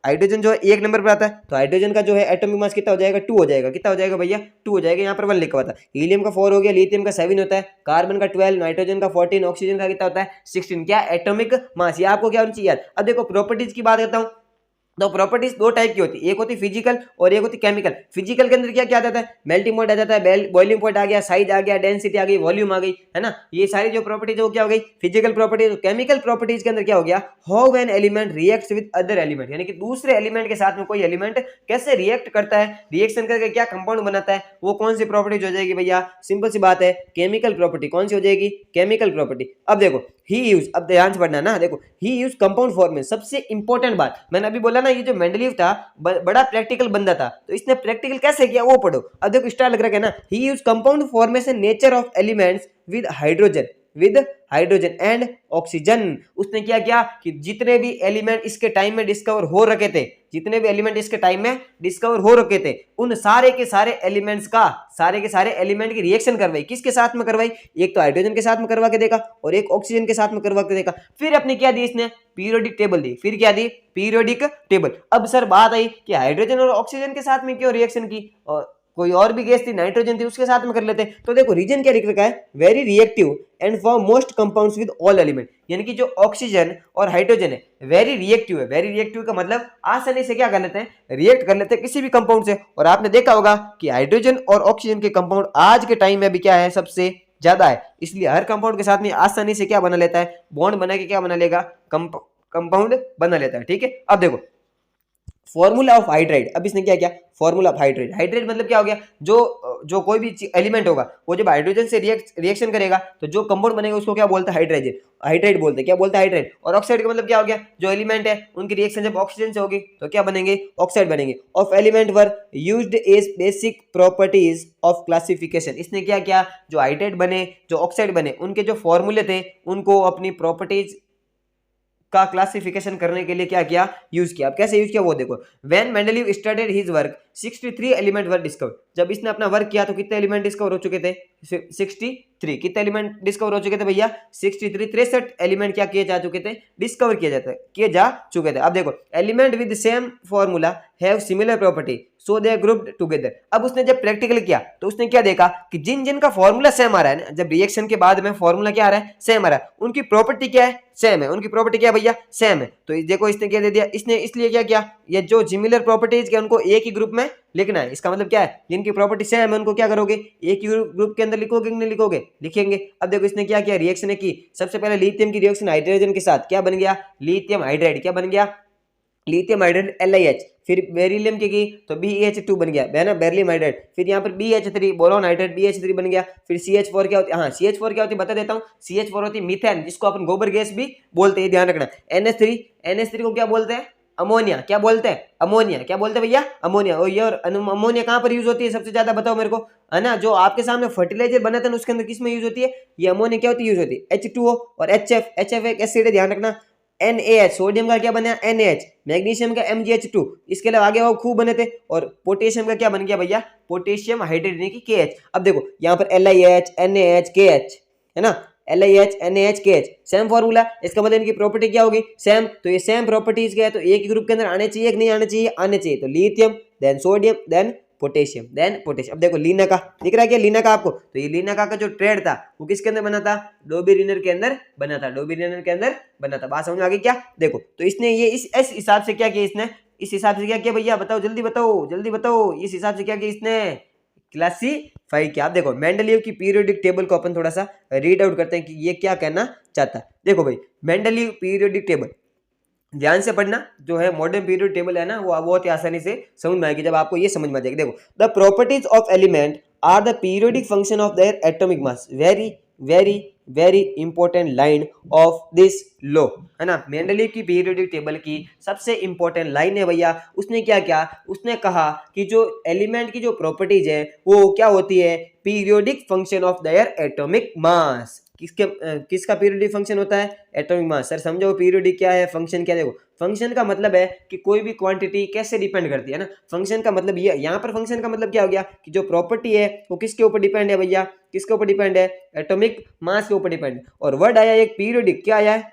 हाइड्रोजन जो है 1 नंबर पर आता है, तो हाइड्रोजन का जो है एटॉमिक मास कितना हो जाएगा? 2 हो जाएगा। कितना हो जाएगा भैया? 2 हो जाएगा। यहाँ पर 1 लिखा हुआ था। हीलियम का 4 हो गया, लिथियम का 7 होता है, कार्बन का 12, नाइट्रोजन का 14, ऑक्सीजन का कितना होता है? 16। क्या? Atomic mass. ये आपको क्या होनी चाहिए याद। अब देखो प्रॉपर्टीज की बात करता हूँ, तो प्रॉपर्टीज 2 टाइप की होती है, एक होती फिजिकल और एक होती केमिकल। फिजिकल के अंदर क्या क्या आ जाता है? मेल्टिंग पॉइंट आ जाता है, बॉइलिंग पॉइंट आ गया, साइज आ गया, डेंसिटी आ गई, वॉल्यूम आ गई, है ना। ये सारी जो प्रॉपर्टीज है वो क्या हो गई? Physical properties. केमिकल प्रॉपर्टीज के अंदर क्या हो गया? How an element reacts with other element, यानी कि दूसरे एलिमेंट के साथ में कोई एलिमेंट कैसे रिएक्ट करता है, रिएक्शन करके क्या कंपाउंड बनाता है, वो कौन सी प्रॉपर्टीज हो जाएगी भैया? सिंपल सी बात है, केमिकल प्रॉपर्टी। कौन सी हो जाएगी? Chemical property. अब देखो ही यूज, अब ध्यान से पढ़ना ना, देखो ही यूज कंपाउंड फॉर्मेशन। सबसे इंपॉर्टेंट बात मैंने अभी बोला ना, ये जो मेंडलीव था बड़ा प्रैक्टिकल बंदा था, तो इसने प्रैक्टिकल कैसे किया वो पढ़ो। अब देखो स्टार लग रहा है ना, he use compound formation nature of elements with hydrogen hydrogen and oxygen. उसने क्या किया कि जितने भी एलिमेंट इसके टाइम में डिस्कवर हो रखे थे, जितने भी एलिमेंट इसके टाइम में डिस्कवर हो रखे थे, उन सारे के सारे एलिमेंट्स का, सारे के सारे एलिमेंट की रिएक्शन करवाई। किसके साथ में करवाई? एक तो हाइड्रोजन के साथ में करवा के देखा और एक ऑक्सीजन के साथ में करवा के देखा। फिर अपने क्या दी इसने? पीरियोडिक टेबल दी। फिर क्या दी? Periodic table. अब सर बात आई कि हाइड्रोजन और ऑक्सीजन के साथ में क्यों रिएक्शन की, और कोई और भी गैस थी, नाइट्रोजन थी, उसके साथ में कर लेते। तो देखो रीजन क्या लिख रखा है? Very reactive and form most compounds with all element. यानी कि जो ऑक्सीजन और हाइड्रोजन है वेरी रिएक्टिव है। वेरी रिएक्टिव का मतलब आसानी से क्या कर लेते हैं? रिएक्ट कर लेते हैं किसी भी कंपाउंड से। और आपने देखा होगा कि हाइड्रोजन और ऑक्सीजन के कंपाउंड आज के टाइम में भी क्या है? सबसे ज्यादा है। इसलिए हर कंपाउंड के साथ में आसानी से क्या बना लेता है? बॉन्ड बना के क्या बना लेगा? कंपाउंड बना लेता है। ठीक है, अब देखो फॉर्मूला ऑफ हाइड्राइड। अब इसने क्या किया? Formula of hydride. हाइड्राइड मतलब क्या हो गया? जो कोई भी एलिमेंट होगा वो जब हाइड्रोजन से रिएक्शन करेगा तो जो कंपाउंड बनेगा उसको क्या बोलते हैं? हाइड्राइड। हाइड्राइड बोलते हैं। क्या बोलते हैं? हाइड्राइड। और ऑक्साइड का मतलब क्या हो गया? जो एलिमेंट है उनकी रिएक्शन जब ऑक्सीजन से होगी तो क्या बनेंगे? ऑक्साइड बनेंगे। Of element were used as basic properties of classification. इसने क्या किया? जो हाइड्राइड बने, जो ऑक्साइड बने, उनके जो फॉर्मूले थे उनको अपनी प्रॉपर्टीज का क्लासिफिकेशन करने के लिए क्या किया? यूज किया। अब कैसे यूज किया वो देखो। When Mendeleev started his work 63 element were discover. जब इसने अपना वर्क किया तो कितने एलिमेंट डिस्कवर हो चुके थे? 63। कितने एलिमेंट डिस्कवर हो चुके थे भैया? 63। 63 एलिमेंट क्या किए जा चुके थे? डिस्कवर किए जा चुके थे। अब देखो element with same formula have similar property so they are grouped together. अब उसने जब प्रैक्टिकल किया तो उसने क्या देखा कि जिन जिन का फॉर्मूला सेम आ रहा है ना, जब रिएक्शन के बाद में फॉर्मूला क्या आ रहा है? सेम आ रहा है, उनकी प्रॉपर्टी क्या है? सेम है। उनकी प्रॉपर्टी क्या है भैया? सेम है। तो देखो इसने क्या दे दिया? इसने इसलिए क्या किया? ये जो सिमिलर प्रॉपर्टीज के उनको एक ही ग्रुप में लिखना है। इसका मतलब क्या है? जिनकी प्रॉपर्टी सेम है उनको क्या करोगे? एक ही ग्रुप के अंदर लिखोगे कि नहीं लिखोगे? लिखेंगे। अब देखो इसने क्या किया? रिएक्शन की। सबसे पहले लिथियम की रिएक्शन हाइड्रोजन के साथ क्या बन गया? Lithium hydride. क्या बन गया? Lithium hydride LiH। फिर बेरिलियम की तो BeH2 बन गया है ना, बेरिलियम हाइड्राइड। फिर यहाँ पर BH3 बोरोन हाइड्राइड BH3 बन गया। फिर CH4 क्या होती है? हाँ CH4 क्या होती है बता देता हूँ। CH4 होती है मीथेन, जिसको अपन गोबर गैस भी बोलते हैं, ध्यान रखना। NH3 को क्या बोलते हैं? अमोनिया। क्या बोलते हैं? अमोनिया। क्या बोलते हैं भैया? अमोनिया। और ये अमोनिया कहाँ पर यूज होती है सबसे ज्यादा? बताओ मेरे को, है ना। जो आपके सामने फर्टिलाइजर बनाते हैं उसके अंदर किस में यूज होती है? ये अमोनिया क्या होती है? यूज होती है। H2O और HF एक एसिड है, ध्यान रखना। NaH सोडियम का क्या बना? NaH। मैग्नीशियम का MgH2। इसके अलावा आगे वो खूब बने थे। और पोटेशियम का क्या बन गया भैया? पोटेशियम हाइड्रेट यानी कि KH। अब देखो यहाँ पर LiH NaH KH है ना, LiH NaH KH same formula. इसका मतलब इनकी प्रॉपर्टी क्या होगी? सेम। तो ये सेम प्रॉपर्टीज क्या है? तो एक ही ग्रुप के अंदर आने चाहिए कि नहीं आने चाहिए? आने चाहिए। तो lithium then sodium then potassium then potassium. अब देखो लीनाका दिख रहा है क्या? लीनाका आपको। तो ये लीनाका का जो ट्रेड था वो किसके अंदर बना था? डोबेरिनर के अंदर बना था। डोबेरिनर के अंदर बना था। बात समझ में आ गई क्या? देखो तो इसने ये इस हिसाब से क्या किया? इसने इस हिसाब से क्या किया भैया? बताओ जल्दी बताओ, जल्दी बताओ। इस हिसाब से क्या किया इसने? क्लासीफाई किया। आप देखो मेंडलीव की पीरियोडिक टेबल को अपन थोड़ा सा रीड आउट करते हैं कि ये क्या कहना चाहता है। देखो भाई मेंडलीव पीरियोडिक टेबल ध्यान से पढ़ना। जो है मॉडर्न पीरियड टेबल है ना, वो बहुत ही आसानी से समझ में आएगी जब आपको ये समझ में आ जाएगी। देखो the properties of element are the periodic function of their atomic mass. Very very very important line of this law, है ना। मेंडलीव की पीरियोडिक टेबल की सबसे इंपॉर्टेंट लाइन है भैया। उसने क्या किया? उसने कहा कि जो एलिमेंट की जो प्रॉपर्टीज है वो क्या होती है? Periodic function of their atomic मास। किसका पीरियोडिक फंक्शन होता है? Atomic mass. सर समझो पीरियोडिक क्या है, फंक्शन क्या है? देखो फंक्शन का मतलब है कि कोई भी क्वांटिटी कैसे डिपेंड करती है ना। फंक्शन का मतलब ये, यहाँ पर फंक्शन का मतलब क्या हो गया कि जो प्रॉपर्टी है वो किसके ऊपर डिपेंड है भैया? किसके ऊपर डिपेंड है? एटॉमिक मास के ऊपर डिपेंड है। और वर्ड आया एक पीरियोडिक। क्या आया है?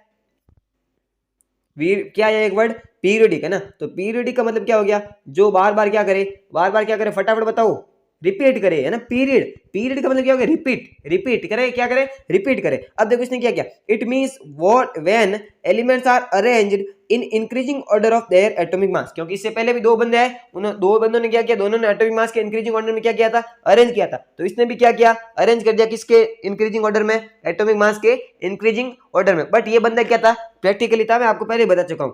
क्या आया एक वर्ड? पीरियोडिक, है ना। तो पीरियोडिक का मतलब क्या हो गया? जो बार बार क्या करे? बार बार क्या करे? फटाफट बताओ। रिपीट करे, है ना। पीरियड पीरियड का मतलब क्या हो गया? रिपीट करे। क्या करे? रिपीट करे। अब देखो इसने क्या किया? It means what when elements are arranged in increasing order of their atomic mass. क्योंकि इससे पहले भी दो बंदे आए, उन दो बंदों ने क्या किया? दोनों ने एटॉमिक मास के इंक्रीजिंग ऑर्डर में क्या किया था? अरेंज किया था। तो इसने भी क्या किया? अरेंज कर दिया। किसके इंक्रीजिंग ऑर्डर में? एटॉमिक मास के इंक्रीजिंग ऑर्डर में। बट ये बंदा क्या था? प्रैक्टिकली था, मैं आपको पहले बता चुका हूं।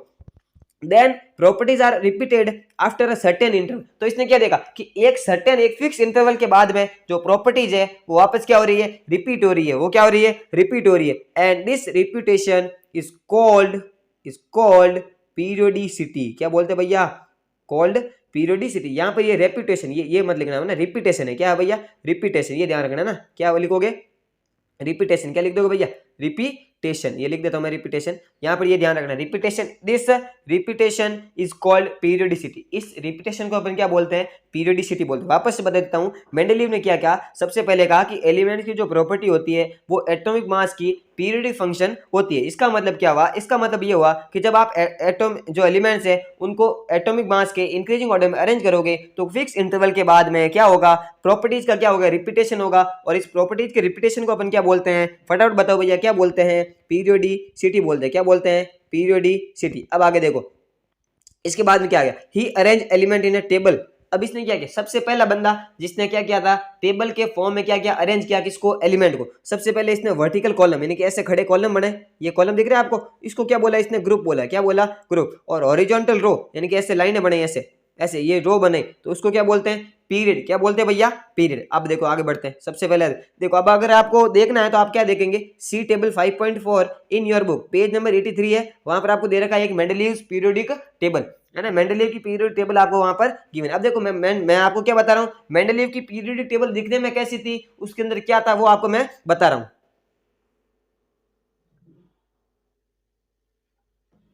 Then properties are repeated after a certain interval. तो इसने क्या देखा कि एक फिक्स इंटरवल के बाद में जो प्रॉपर्टीज है वो वापस क्या हो रही है? रिपीट हो रही है। वो क्या हो रही है? रिपीट हो रही है। And this repetition is called periodicity. क्या बोलते हैं भैया? Called periodicity. यहाँ पर ये रेपिटेशन, ये मत लिखना है ना, रिपीटेशन है। क्या है भैया? रिपीटेशन। ये ध्यान रखना ना। क्या लिखोगे? रिपीटेशन क्या लिख दोगे भैया, रिपीटेशन, ये लिख देता हूं मैं रिपीटेशन। यहां पर ये ध्यान रखना, repetition, this repetition is called periodicity. इस रिपीटेशन को अपन क्या बोलते हैं, पीरियोडिसिटी बोलते हैं। वापस से बता देता हूं, मेंडलीव ने क्या कहा, सबसे पहले कहा कि एलिमेंट की जो प्रॉपर्टी होती है वो एटॉमिक मास की पीरियोडिक फंक्शन होती है। इसका मतलब क्या हुआ, इसका मतलब ये हुआ कि जब आप एटॉम जो एलिमेंट्स है उनको एटॉमिक मास के इंक्रीजिंग ऑर्डर में अरेंज करोगे तो फिक्स इंटरवल के बाद में क्या होगा, प्रॉपर्टीज का क्या होगा, रिपीटेशन होगा। और इस प्रॉपर्टीज के रिपीटेशन को अपन क्या बोलते हैं, फटाफट बताओ भैया क्या बोलते हैं, पीरियोडिसिटी बोलते हैं। क्या बोलते हैं, पीरियोडिसिटी। अब आगे देखो, इसके बाद में क्या आ गया, he arrange element in a table. अब इसने क्या किया, सबसे पहला बंदा जिसने क्या किया था, टेबल के फॉर्म में क्या किया, अरेंज किया किसको, एलिमेंट को। सबसे पहले इसने वर्टिकल कॉलम यानी कि ऐसे खड़े कॉलम बने, ये कॉलम दिख रहा है आपको, इसको क्या बोला इसने, ग्रुप बोला। क्या बोला, ग्रुप। और हॉरिजॉन्टल रो यानी कि ऐसे लाइनें बने, ऐसे ऐसे ये रो बने, तो उसको क्या बोलते हैं, पीरियड। क्या बोलते हैं भैया, पीरियड। अब देखो आगे बढ़ते हैं। सबसे पहले देखो, अब अगर आपको देखना है तो आप क्या देखेंगे, see table 5.4 in your book, page number 83 है, वहां पर आपको दे रखा है एक मेंडलीव्स पीरियोडिक टेबल, है ना। मेंडलीव की पीरियड टेबल आपको वहां पर गिवन। अब देखो मैं आपको क्या बता रहा हूँ, मेंडलीव की पीरियड टेबल दिखने में कैसी थी, उसके अंदर क्या था वो आपको मैं बता रहा हूँ।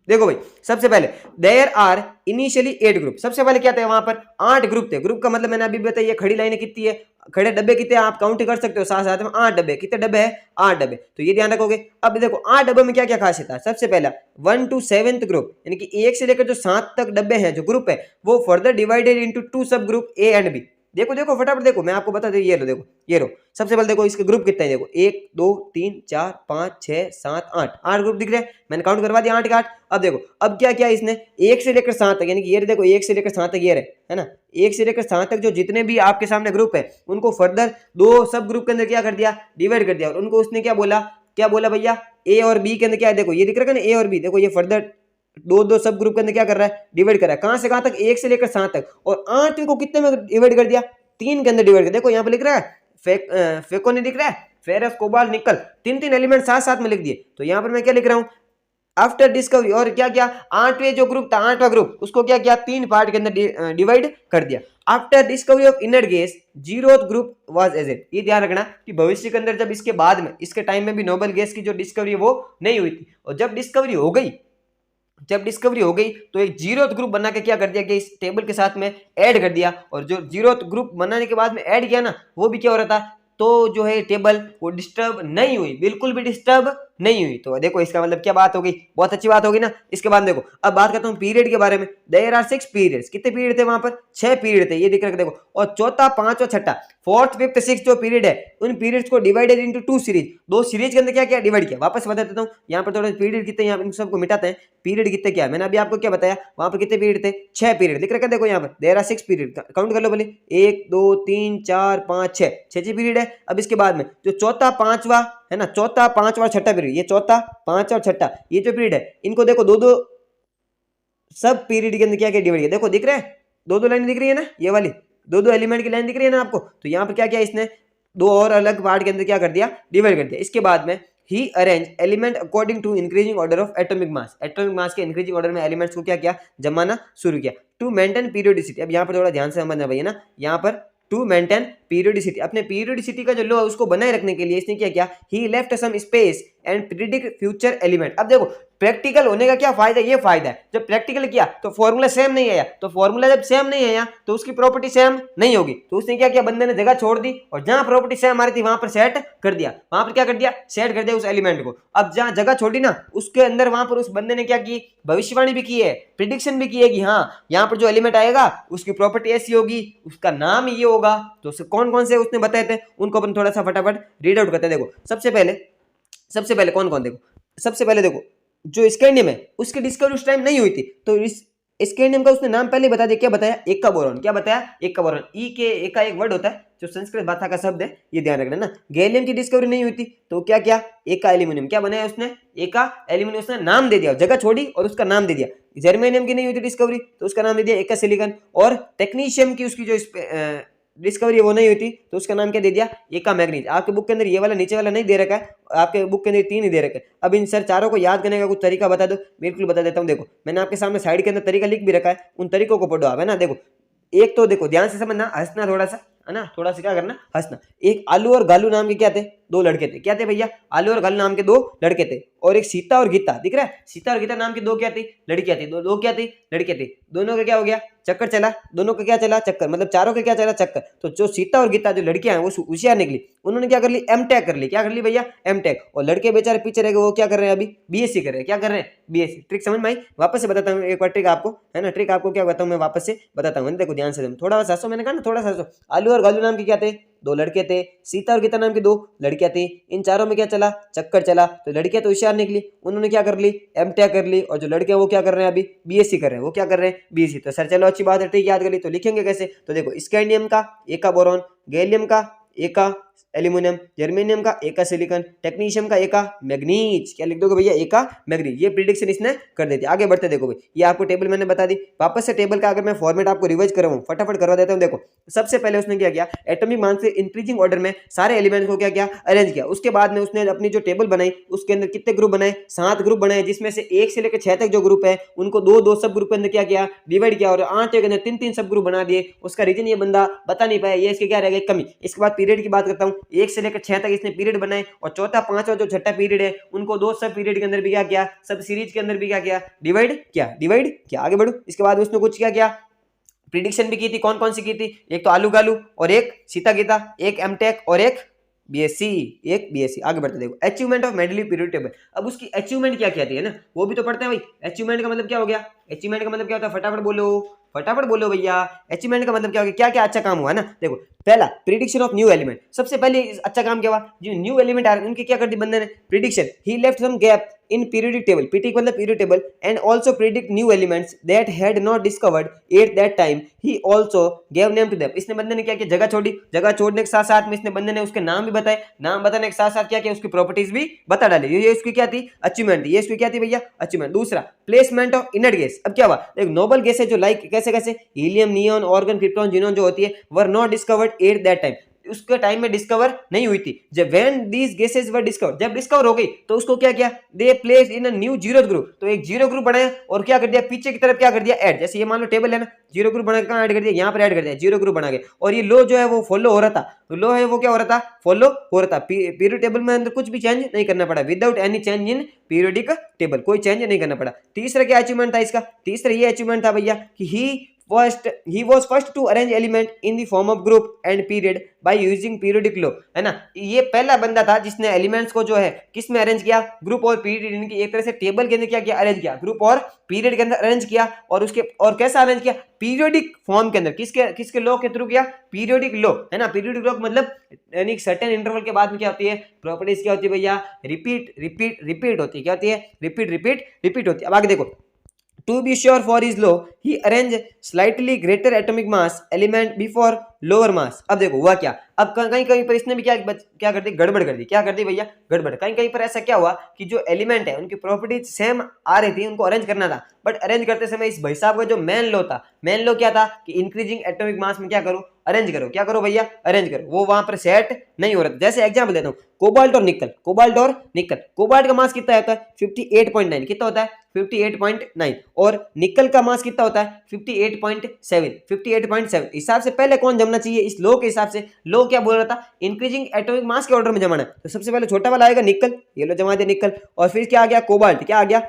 देखो भाई, सबसे पहले देयर आर इनिशियली 8 ग्रुप। सबसे पहले क्या थे वहां पर, 8 ग्रुप थे। ग्रुप का मतलब मैंने अभी बताया, खड़ी लाइनें कितनी है, खड़े डब्बे कितने आप काउंट कर सकते हो, साथ साथ में 8 डब्बे। कितने डब्बे है, 8 डब्बे, तो ये ध्यान रखोगे। अब देखो 8 डब्बे में क्या क्या खासियत है, सबसे पहला 1 to 7th ग्रुप यानी कि 1 से लेकर जो 7 तक डब्बे हैं, जो ग्रुप है, वो फर्दर डिवाइडेड इंटू 2 सब ग्रुप ए एंड बी। देखो देखो फटाफट देखो, मैं आपको बता दूं, ये लो देखो, ये लो। सबसे पहले देखो इसके ग्रुप कितने हैं, देखो 1 2 3 4 5 6 7 8, 8 ग्रुप दिख रहे हैं, मैंने काउंट करवा दिया 8 के 8। अब देखो अब क्या किया इसने, 1 से लेकर 7 तक यानी कि ये देखो 1 से लेकर 7 तक ये रहे, है ना। 1 से लेकर 7 तक जो जितने भी आपके सामने ग्रुप है, उनको फर्दर 2 सब ग्रुप के अंदर क्या कर दिया, डिवाइड कर दिया। और उनको उसने क्या बोला भैया, ए और बी के अंदर क्या है, देखो ये दिख रहा है ना, ए और बी, देखो ये फर्दर दो दो सब ग्रुप के अंदर क्या कर रहा है, डिवाइड कर रहा है। कहां से कहां तक, 1 से लेकर 7 तक। और 8 को कितने में डिवाइड कर दिया, 3 के अंदर डिवाइड कर। देखो यहाँ पे लिख रहा है फेको नहीं दिख रहा है, फेरस कोबाल्ट निकल, 3 एलिमेंट साथ साथ में लिख दिए। तो यहाँ पर मैं क्या लिख रहा हूँ, आफ्टर डिस्कवरी, और क्या क्या, 8वें जो ग्रुप था, 8वां ग्रुप, उसको क्या किया, 3 पार्ट के अंदर डिवाइड कर दिया। After discovery of inert gas 0th group was added. ये ध्यान रखना कि भविष्य के अंदर जब इसके बाद में, इसके टाइम में भी नोबल गैस की जो डिस्कवरी है वो नहीं हुई थी। और जब डिस्कवरी हो गई, तो एक 0th ग्रुप बना के क्या कर दिया कि इस टेबल के साथ में ऐड कर दिया। और जो 0th ग्रुप बनाने के बाद में ऐड किया ना, वो भी क्या हो रहा था, तो जो है टेबल वो डिस्टर्ब नहीं हुई, बिल्कुल भी डिस्टर्ब नहीं हुई। तो देखो इसका मतलब क्या बात हो गई, बहुत अच्छी बात होगी ना। इसके बाद देखो, अब बात करता हूँ पीरियड के बारे में। There are 6 periods. कितने पीरियड थे वहां पर, 6 पीरियड थे, ये दिख रहा है देखो। और चौथा, पांचवा, छठा, 4th 5th 6th जो पीरियड है, उन पीरियड्स को डिवाइडेड इनटू 2 सीरीज, 2 सीरीज के अंदर क्या क्या डिवाइड किया। वापस बता देता हूँ, यहाँ पर थोड़ा पीरियड कितने, यहाँ इन सबको मिटाते हैं। पीरियड कितने क्या है, मैंने अभी आपको क्या बताया, वहां पर कितने पीरियड थे, 6 पीरियड दिख रहा है। देखो यहाँ पर देयर आर 6 पीरियड, काउंट कर लो बोले, 1 2 3 4 5 6, 6 पीरियड है। अब इसके बाद में जो चौथा, पांचवा, है ना, चौथा, पांचवा, छठा पीरियड, ये चौथा, पांचवा और छठा, ये जो पीरियड है, इनको देखो दो दो सब पीरियड के अंदर क्या क्या डिवाइड किया। देखो दिख रहा है, दो दो लाइन दिख रही है ना, ये वाली दो दो एलिमेंट की लाइन दिख रही है ना आपको। तो यहाँ पर क्या किया इसने, 2 और अलग पार्ट के अंदर क्या कर दिया, डिवाइड कर दिया। इसके बाद में he arrange element according to increasing order of atomic mass. Atomic mass के इंक्रीजिंग ऑर्डर में एलिमेंट्स को क्या किया, जमाना शुरू किया। To maintain periodicity. अब यहाँ पर थोड़ा ध्यान से समझना भैया ना, यहाँ पर टू मेंटेन पीरियोडिसिटी, अपने पीरियोडिसिटी का जो लॉ है उसको बनाए रखने के लिए इसने क्या किया, he left some space and predict future element. अब देखो प्रैक्टिकल होने का क्या फायदा, ये फायदा है, जब प्रैक्टिकल किया तो फॉर्मूला सेम नहीं आया, तो फॉर्मूला जब सेम नहीं आया तो उसकी प्रॉपर्टी सेम नहीं होगी। तो उसने क्या किया, बंदे ने जगह छोड़ दी और जहां प्रॉपर्टी सेम आ रही थी वहां पर सेट कर दिया, वहां पर क्या कर दिया, सेट कर दिया उस एलिमेंट को। अब जहां जगह छोड़ी ना, उसके अंदर वहां पर उस बंदे ने क्या की, भविष्यवाणी भी की है, प्रिडिक्शन भी की है कि हाँ यहाँ पर जो एलिमेंट आएगा उसकी प्रॉपर्टी ऐसी होगी, उसका नाम ये होगा। तो कौन कौन से उसने बताए थे, उनको अपन थोड़ा सा फटाफट रीड आउट करते हैं। देखो सबसे पहले कौन कौन, देखो सबसे पहले देखो जो स्कैंडियम है उसकी डिस्कवरी उस टाइम नहीं हुई थी, तो इस स्कैंडियम का उसने नाम पहले बता दिया। क्या बताया, एक का बोरॉन। क्या बताया, एक का बोरॉन। ई के एक का एक वर्ड होता है जो संस्कृत भाषा का शब्द है, ये ध्यान रखना ना। गैलियम की डिस्कवरी नहीं हुई थी, तो क्या क्या, एक का एल्यूमिनियम। क्या बनाया उसने, एक का एल्यूमिनियम, उसने नाम दे दिया, जगह छोड़ी और उसका नाम दे दिया। जर्मेनियम की नहीं हुई थी डिस्कवरी, तो उसका नाम दे दिया एक का सिलिकॉन। और टेक्नीशियम की उसकी जो डिस्कवरी वो नहीं हुई थी, तो उसका नाम क्या दे दिया, एक का मैग्नीज। आपके बुक के अंदर ये वाला नीचे वाला नहीं दे रखा है, आपके बुक के अंदर 3 ही दे रखे हैं। अब इन सर चारों को याद करने का कुछ तरीका बता दो, बिल्कुल बता देता हूँ। देखो मैंने आपके सामने साइड के अंदर तरीका लिख भी रखा है, उन तरीकों को पढ़ो आप, है ना। देखो एक तो देखो ध्यान से समझना, हंसना थोड़ा सा, है ना, थोड़ा सा क्या करना, हंसना। एक आलू और गालू नाम के क्या थे, दो लड़के थे। क्या थे भैया, आलू और गालू नाम के दो लड़के थे। और एक सीता और गीता, दिख रहा है, सीता और गीता नाम की दो क्या थी, लड़कियां थी। दो क्या थी, लड़कियां थी। दोनों का क्या हो गया, चक्कर चला। दोनों का क्या चला, चक्कर, मतलब चारों का क्या चला, चक्कर। तो जो सीता और गीता जो लड़कियां हैं वो होशियार निकली, उन्होंने क्या कर ली, एमटेक कर ली। क्या कर ली भैया, एमटेक। और लड़के बेचारे पीछे रह गए, वो क्या कर रहे हैं, अभी बीएससी कर रहे हैं। क्या कर रहे हैं, बीएससी। ट्रिक समझ में आई, वापस से बताता हूँ एक बार ट्रिक आपको, है ना। ट्रिक आपको क्या बताता हूँ मैं, वापस से बताता हूँ, देखो ध्यान से, थोड़ा सा हंसो, मैंने कहा ना थोड़ा सा हंसो। आलू और गालू नाम के क्या थे, दो लड़के थे। सीता और गीता नाम की दो लड़कियां थी। इन चारों में क्या चला, चक्कर चला। तो लड़कियां तो होशियार निकली, उन्होंने क्या कर ली, एमटेक कर ली। और जो लड़के हैं वो क्या कर रहे हैं, अभी बीएससी कर रहे हैं। वो क्या कर रहे हैं, बीएससी। तो सर चलो अच्छी बात है, ठीक याद कर ली। तो लिखेंगे कैसे, तो देखो स्कैंडियम का एक का बोरॉन, गैलियम का एक का एल्यूमिनियम, जर्मेनियम का एक का सिलिकॉन, टेक्नीशियम का एक का मैग्नीज। क्या लिख दोगे भैया, एक का मैग्नीज। ये प्रिडिक्शन इसने कर दी थी। आगे बढ़ते देखो भाई, ये आपको टेबल मैंने बता दी। वापस से टेबल का अगर मैं फॉर्मेट आपको रिवाइज कर रहा हूँ, फटाफट करवा देता हूँ। देखो सबसे पहले उसने क्या किया, एटॉमिक मास से इंक्रीजिंग ऑर्डर में सारे एलिमेंट्स को क्या किया, अरेंज किया। उसके बाद में उसने अपनी जो टेबल बनाई उसके अंदर कितने ग्रुप बनाए, 7 ग्रुप बनाए, जिसमें से 1 से लेकर 6 तक जो ग्रुप है उनको दो दो सब ग्रुप के अंदर क्या किया, डिवाइड किया। और 8 के अंदर 3 सब ग्रुप बना दिए। उसका रीजन ये बंदा बता नहीं पाया, ये इसके क्या रह गई, कमी। इसके बाद पीरियड की बात करता हूँ, 1 से लेकर 6 तक इसने पीरियड बनाए। और चौथा, पांचवा जो छठा पीरियड है उनको दो सब पीरियड के अंदर भी क्या किया, सब सीरीज के अंदर भी क्या किया, डिवाइड किया। आगे बढ़ो, इसके बाद उसने कुछ क्या किया, प्रिडिक्शन भी की थी। कौन कौन सी की थी, एक तो आलू गालू, और एक सीता गीता, एक एमटेक, और एक बीएससी। आगे बढ़ते देखो, achievement of medley period table. अब उसकी अचीवमेंट क्या कहती है ना, वो भी तो पढ़ते हैं भाई। अचीवमेंट का मतलब क्या हो गया, अचीवमेंट का मतलब क्या होता है, फटाफट बोलो भैया। अचीवमेंट का मतलब क्या हो गया, क्या क्या अच्छा काम हुआ ना। देखो पहला, प्रिडिक्शन ऑफ न्यू एलिमेंट। सबसे पहले अच्छा काम क्या हुआ, जो न्यू एलिमेंट आ रहे हैं उनकी क्या कर दी बंदे ने, prediction. He left some gap in periodic table, periodic मतलब period table, and also predict new elements that had not discovered at that time. He also gave name to them. इसने बंदे ने क्या किया, जगह छोड़ी। जगह छोड़ने के साथ साथ में इसने बंदे ने उसके नाम भी बताए। नाम बताने के साथ साथ क्या किया, उसकी प्रॉपर्टीज भी बता डाली। ये उसकी क्या थी, अचीवमेंट। ये उसकी क्या थी भैया, अचीवमेंट। दूसरा, प्लेसमेंट ऑफ इनर्ट गैस। अब क्या हुआ, एक नोबल गैस है जो लाइक कैसे कैसे, helium, neon, argon, krypton, xenon जो होती है, were not discovered at that time. उसके टाइम में डिस्कवर नहीं हुई थी। जब when these gases were discover, जब डिस्कवर हो गई तो उसको क्या किया, they place in a new zero group. तो एक जीरो ग्रुप बनाया और क्या कर दिया, पीछे की तरफ क्या कर दिया, ऐड। जैसे ये मान लो टेबल है ना, जीरो ग्रुप बना के कहां ऐड कर दिया, यहां पर ऐड कर दिया, जीरो ग्रुप बना के। और ये लो जो है वो फॉलो हो रहा था। तो लो है वो क्या हो रहा था, फॉलो हो रहा था। पीरियड टेबल में अंदर कुछ भी चेंज नहीं करना पड़ा, without any change in periodic table, कोई चेंज नहीं करना पड़ा। तीसरा क्या अचीवमेंट था इसका, तीसरा ये अचीवमेंट था भैया कि he was first to arrange element in the form of group and period by using periodic law, है ना। ये पहला बंदा था जिसने एलिमेंट्स को जो है किस में अरेंज किया, ग्रुप और पीरियड, इनकी एक तरह से टेबल के अंदर क्या किया, अरेंज किया, ग्रुप और पीरियड के अंदर अरेंज किया। और उसके और कैसा अरेंज किया, पीरियोडिक फॉर्म के अंदर। किसके लॉ के थ्रू किया, पीरियोडिक लॉ, है ना। पीरियोडिक लॉ मतलब यानी सर्टेन इंटरवल के बाद में क्या होती है, प्रॉपर्टीज क्या होती है भैया, रिपीट होती है। क्या होती है, रिपीट होती है। अब आगे देखो, to be sure for his law he arranged slightly greater atomic mass element before lower mass। अब देखो हुआ क्या, अब कहीं कहीं पर इसने भी क्या कर दी, गड़बड़ कर दी। क्या कर दी भैया, गड़बड़। कहीं कहीं पर ऐसा क्या हुआ कि जो एलिमेंट है उनकी प्रॉपर्टीज सेम आ रही थी, उनको अरेंज करना था। बट अरेंज करते समय इस भाई साहब का जो मेन लॉ था, मेन लॉ क्या था कि इंक्रीजिंग एटॉमिक मास में क्या करो, अरेंज करो। क्या करो भैया, अरेंज करो। वो वहां पर सेट नहीं हो रहा था। जैसे एग्जांपल देता हूँ, कोबाल्ट और निकल। कोबाल्ट का मास कितना होता है, 58.9। कितना होता है, 58.9। और निकल का मास कितना होता है, 58.7। हिसाब से पहले कौन जमना चाहिए, इस लो के हिसाब से। लो क्या बोल रहा था, इंक्रीजिंग एटॉमिक मास के ऑर्डर में जमाना। तो सबसे पहले छोटा वाला आएगा निकल, ये लो जमा दिया निकल। और फिर क्या आ गया, कोबाल्ट। क्या आ गया,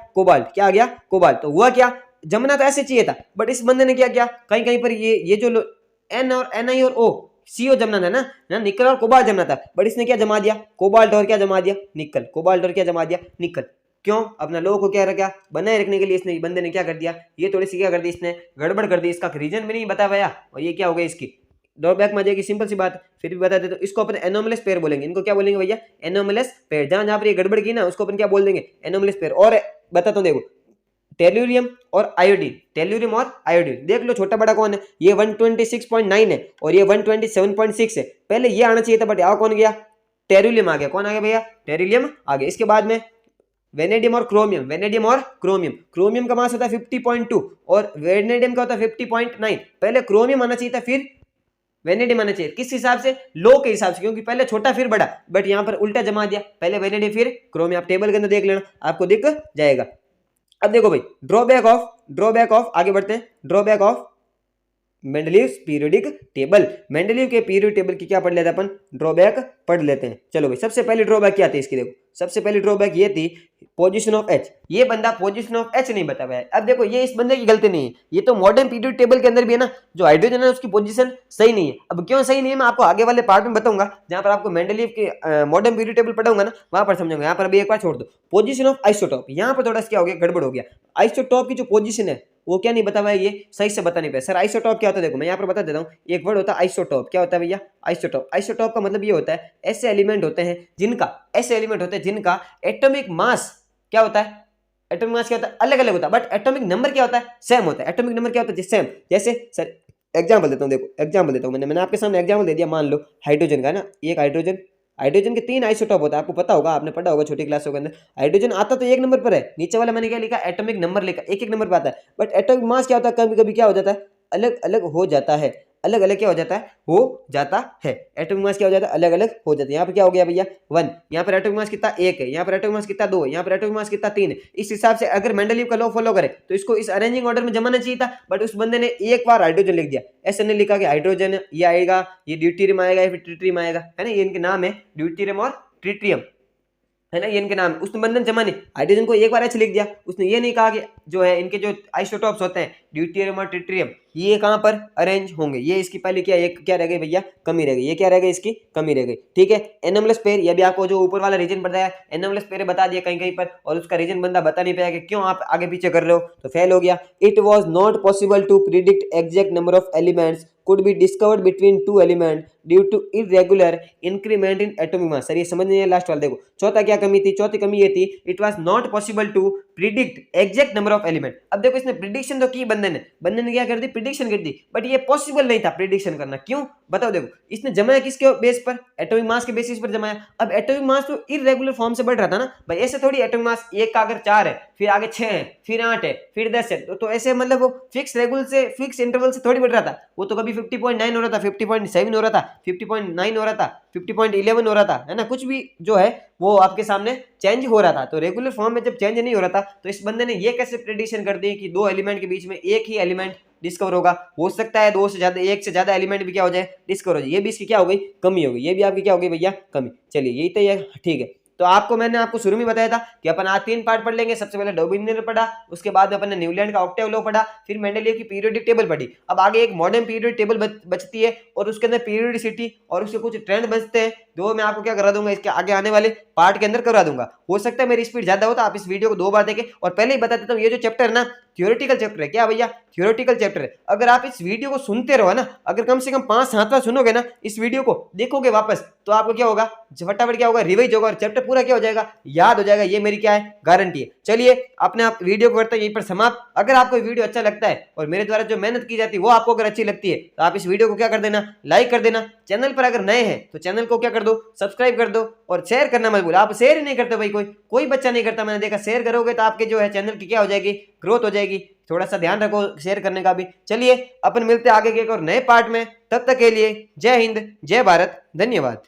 कोबाल्ट। तो हुआ क्या, जमना तो ऐसे चाहिए था, बट इस बंदे ने क्या किया, कहीं कहीं पर ये जो एन और एन आई और ओ सीओ जमना था ना, निकल और कोबाल्ट जमना था, बट इसने क्या जमा दिया, कोबाल्ट और क्या जमा दिया, निकल। कोबाल्ट और क्या जमा दिया, निकल। क्यों, अपना लोगों को क्या रखा, बनाए रखने के लिए इसने बंदे ने क्या कर दिया, ये थोड़ी सी क्या कर दी इसने, गड़बड़ कर दी। इसका रीजन भी नहीं बता पाया, और ये क्या हो गया इसकी ड्रॉबैक में आ जाएगी। सिंपल सी बात, फिर भी बता देते तो इसको अपन एनोमलस पेयर बोलेंगे। इनको क्या बोलेंगे भैया, एनोमलस पेयर। जहां पर ये गड़बड़ की ना, उसको अपन क्या बोल देंगे, एनोमलस पेयर। और बताता हूँ, देखो टेल्यूरियम और आयोडीन, देख लो छोटा बड़ा कौन है, ये 126.9 है और ये 127.6 है। पहले ये आना चाहिए था, बट यहाँ कौन गया, टेरुलियम आ गया। कौन आ गया भैया, टेरुलियम आ गया। इसके बाद में वेनेडियम और क्रोमियम। क्रोमियम का मास होता है 50.2 और वेनेडियम का होता है 50.9। पहले क्रोमियम आना चाहिए था, फिर वेनेडियम आना चाहिए। किस हिसाब से, लो के हिसाब से, क्योंकि पहले छोटा फिर बड़ा, बट यहाँ पर उल्टा जमा दिया, पहले वेनेडियम फिर क्रोमियम। आप टेबल के अंदर देख लेना, आपको दिख जाएगा। अब देखो भाई, ड्रॉबैक ऑफ, आगे बढ़ते हैं, drawback of Mendeleev's periodic table. Mendeleev के पीरियोडिक टेबल की क्या पढ़ लेते हैं अपन, ड्रॉबैक पढ़ लेते हैं। चलो भाई, सबसे पहली ड्रॉबैक क्या थी इसकी, देखो सबसे पहली ड्रॉबैक ये थी पोजीशन ऑफ एच। ये बंदा पोजीशन ऑफ एच नहीं बता पाया। अब देखो ये इस बंदे की गलती नहीं है, ये तो मॉडर्न पीरियोडिक टेबल के अंदर भी है ना, जो हाइड्रोजन है उसकी पोजीशन सही नहीं है। अब क्यों सही नहीं है मैं आपको आगे वाले पार्ट में बताऊंगा, जहां पर आपको मेंडलीव के मॉडर्न पीरियोडिक टेबल पढ़ाऊंगा ना, वहां पर समझाऊंगा। यहाँ पर अभी एक बार छोड़ दो। पोजीशन ऑफ आइसोटॉप, यहाँ पर थोड़ा सा क्या हो गया, गड़बड़ हो गया। आइसोटॉप की जो पोजीशन है वो क्या नहीं बता पाया, ये सही से बता नहीं पाया। सर आइसोटॉप क्या होता है, देखो मैं यहाँ पर बता देता हूँ। एक वर्ड होता है आइसोटॉप, क्या होता है भैया, आइसोटॉप। आइसोटॉप का मतलब ये होता है ऐसे एलिमेंट होते हैं जिनका एटॉमिक मास क्या होता है, एटॉमिक मास क्या होता है, अलग अलग होता है, बट एटॉमिक नंबर क्या होता है, सेम होता है। एटॉमिक नंबर क्या होता है, सेम। जैसे सर एग्जाम्पल देता हूँ, देखो एग्जाम्पल देता हूँ, मैंने आपके सामने एग्जाम्पल दे दिया। मान लो हाइड्रोजन का ना, एक हाइड्रोजन के 3 आइसोटॉप होता है, आपको पता होगा, आपने पढ़ा होगा छोटी क्लासों के अंदर। हाइड्रोजन आता तो 1 नंबर पर है, नीचे वाला मैंने क्या लिखा, एटॉमिक नंबर लिखा, एक नंबर पर आता है। बट एटॉमिक मास क्या होता है, कभी कभी क्या हो जाता है, अलग अलग हो जाता है, अलग अलग क्या हो जाता है, हो जाता है। एटॉमिक मास क्या हो जाता है, अलग अलग हो जाता है। यहाँ पर क्या हो गया भैया 1, यहाँ पर एटॉमिक मास कितना 1 है, यहाँ पर एटॉमिक मास कितना 2 है, यहाँ पर एटॉमिक मास कितना 3 है। इस हिसाब से अगर मेंडलीव का लॉ फॉलो करे तो इसको इस अरेंजिंग ऑर्डर में जमाना चाहिए था, बट उस बंदे ने एक बार हाइड्रोजन लिख दिया। ऐसे नहीं लिखा कि हाइड्रोजन ये आएगा, ये ड्यूटेरियम आएगा, या फिर ट्रिटियम आएगा, है ना, ये इनके नाम है ड्यूटेरियम और ट्रिटियम, है ना, ये इनके नाम। उसने बंधन जमा नहीं, हाइड्रोजन को एक बार एच लिख दिया। उसने ये नहीं कहा कि जो है इनके जो आइसोटॉप्स होते हैं ड्यूटेरियम और ट्रिटियम, ये कहाँ पर अरेंज होंगे। ये इसकी पहले क्या, एक क्या रह गई भैया, कमी रह गई। ये क्या रह गई, इसकी कमी रह गई। ठीक है, एनोमलस पेयर, ये भी आपको जो ऊपर वाला रीजन बताया एनोमलस पेयर बता दिया कहीं कहीं पर, और उसका रीजन बंदा बता नहीं पाया कि क्यों आप आगे पीछे कर रहे हो, तो फेल हो गया। It was not possible to predict exact number of elements could be discovered between two elements due to irregular increment in atomic mass। Sir ये समझ नहीं है लास्ट वाला, देखो चौथा क्या कमी थी, चौथी कमी ये थी, it was not possible to predict exact number of element. अब देखो इसने प्रिडिक्शन तो की, बंदे ने क्या कर दी, प्रिडिक्शन कर दी, बट ये पॉसिबल नहीं था प्रिडिक्शन करना। क्यों बताओ, देखो इसने जमाया किसके बेस पर, एटॉमिक मास के बेसिस पर जमाया। अब एटॉमिक मास तो इरेगुलर फॉर्म से बढ़ रहा था ना भाई, ऐसे थोड़ी एटॉमिक मास एक का अगर 4 है, फिर आगे 6 है, फिर 8 है, फिर 10 है, तो ऐसे मतलब वो फिक्स रेगुलर से फिक्स इंटरवल से थोड़ी बढ़ रहा था। वो तो कभी 50.9 हो रहा था, 50.7 हो रहा था, 50.9 हो रहा था, 50.11 हो रहा था, है ना, कुछ भी जो है वो आपके सामने चेंज हो रहा था। तो रेगुलर फॉर्म में जब चेंज नहीं हो रहा था, तो इस बंदे ने ये कैसे प्रेडिक्शन कर दी कि 2 एलिमेंट के बीच में एक ही एलिमेंट डिस्कवर होगा। हो सकता है 2 से ज्यादा, 1 से ज्यादा एलिमेंट भी क्या हो जाए, डिस्कवर हो जाए। ये भी इसकी क्या हो गई, कमी हो गई। ये भी आपकी क्या हो गई भैया, कमी। चलिए यही तो ये ठीक है। तो मैंने आपको शुरू में बताया था कि अपन आज 3 पार्ट पढ़ लेंगे। सबसे पहले डॉर्विनियन पढ़ा, उसके बाद अपन ने न्यूलैंड का ऑक्टेव लॉ पढ़ा, फिर मेंडलीव की पीरियोडिक टेबल पढ़ी। अब आगे एक मॉडर्न पीरियोडिक टेबल बचती है, और उसके अंदर पीरियोडिसिटी और उसके कुछ ट्रेंड बचते हैं, जो मैं आपको क्या करा दूंगा इसके आगे आने वाले पार्ट के अंदर करवा दूंगा। हो सकता है मेरी स्पीड ज्यादा हो तो आप इस वीडियो को 2 बार देखें। और पहले ही बता देता हूँ, ये जो चैप्टर है ना, थ्योरेटिकल चैप्टर है। क्या भैया, थ्योरेटिकल चैप्टर है। अगर आप इस वीडियो को सुनते रहो ना, अगर कम से कम 5-7 बार सुनोगे ना, इस वीडियो को देखोगे वापस, तो आपको क्या होगा, फटाफट क्या होगा, रिवाइज होगा, और चैप्टर पूरा क्या हो जाएगा, याद हो जाएगा। ये मेरी क्या है, गारंटी है। चलिए अपने आप वीडियो को करते हैं यहीं पर समाप्त। अगर आपको वीडियो अच्छा लगता है और मेरे द्वारा जो मेहनत की जाती है वो आपको अगर अच्छी लगती है, तो आप इस वीडियो को क्या कर देना, लाइक कर देना। चैनल पर अगर नए हैं तो चैनल को क्या कर दो, सब्सक्राइब कर दो, और शेयर करना मत भूलो। आप शेयर ही नहीं करते भाई, कोई बच्चा नहीं करता, मैंने देखा। शेयर करोगे तो आपके जो है चैनल की क्या हो जाएगी, ग्रोथ हो जाएगी। थोड़ा सा ध्यान रखो शेयर करने का भी। चलिए अपन मिलते हैं आगे के एक और नए पार्ट में, तब तक के लिए जय हिंद, जय भारत, धन्यवाद।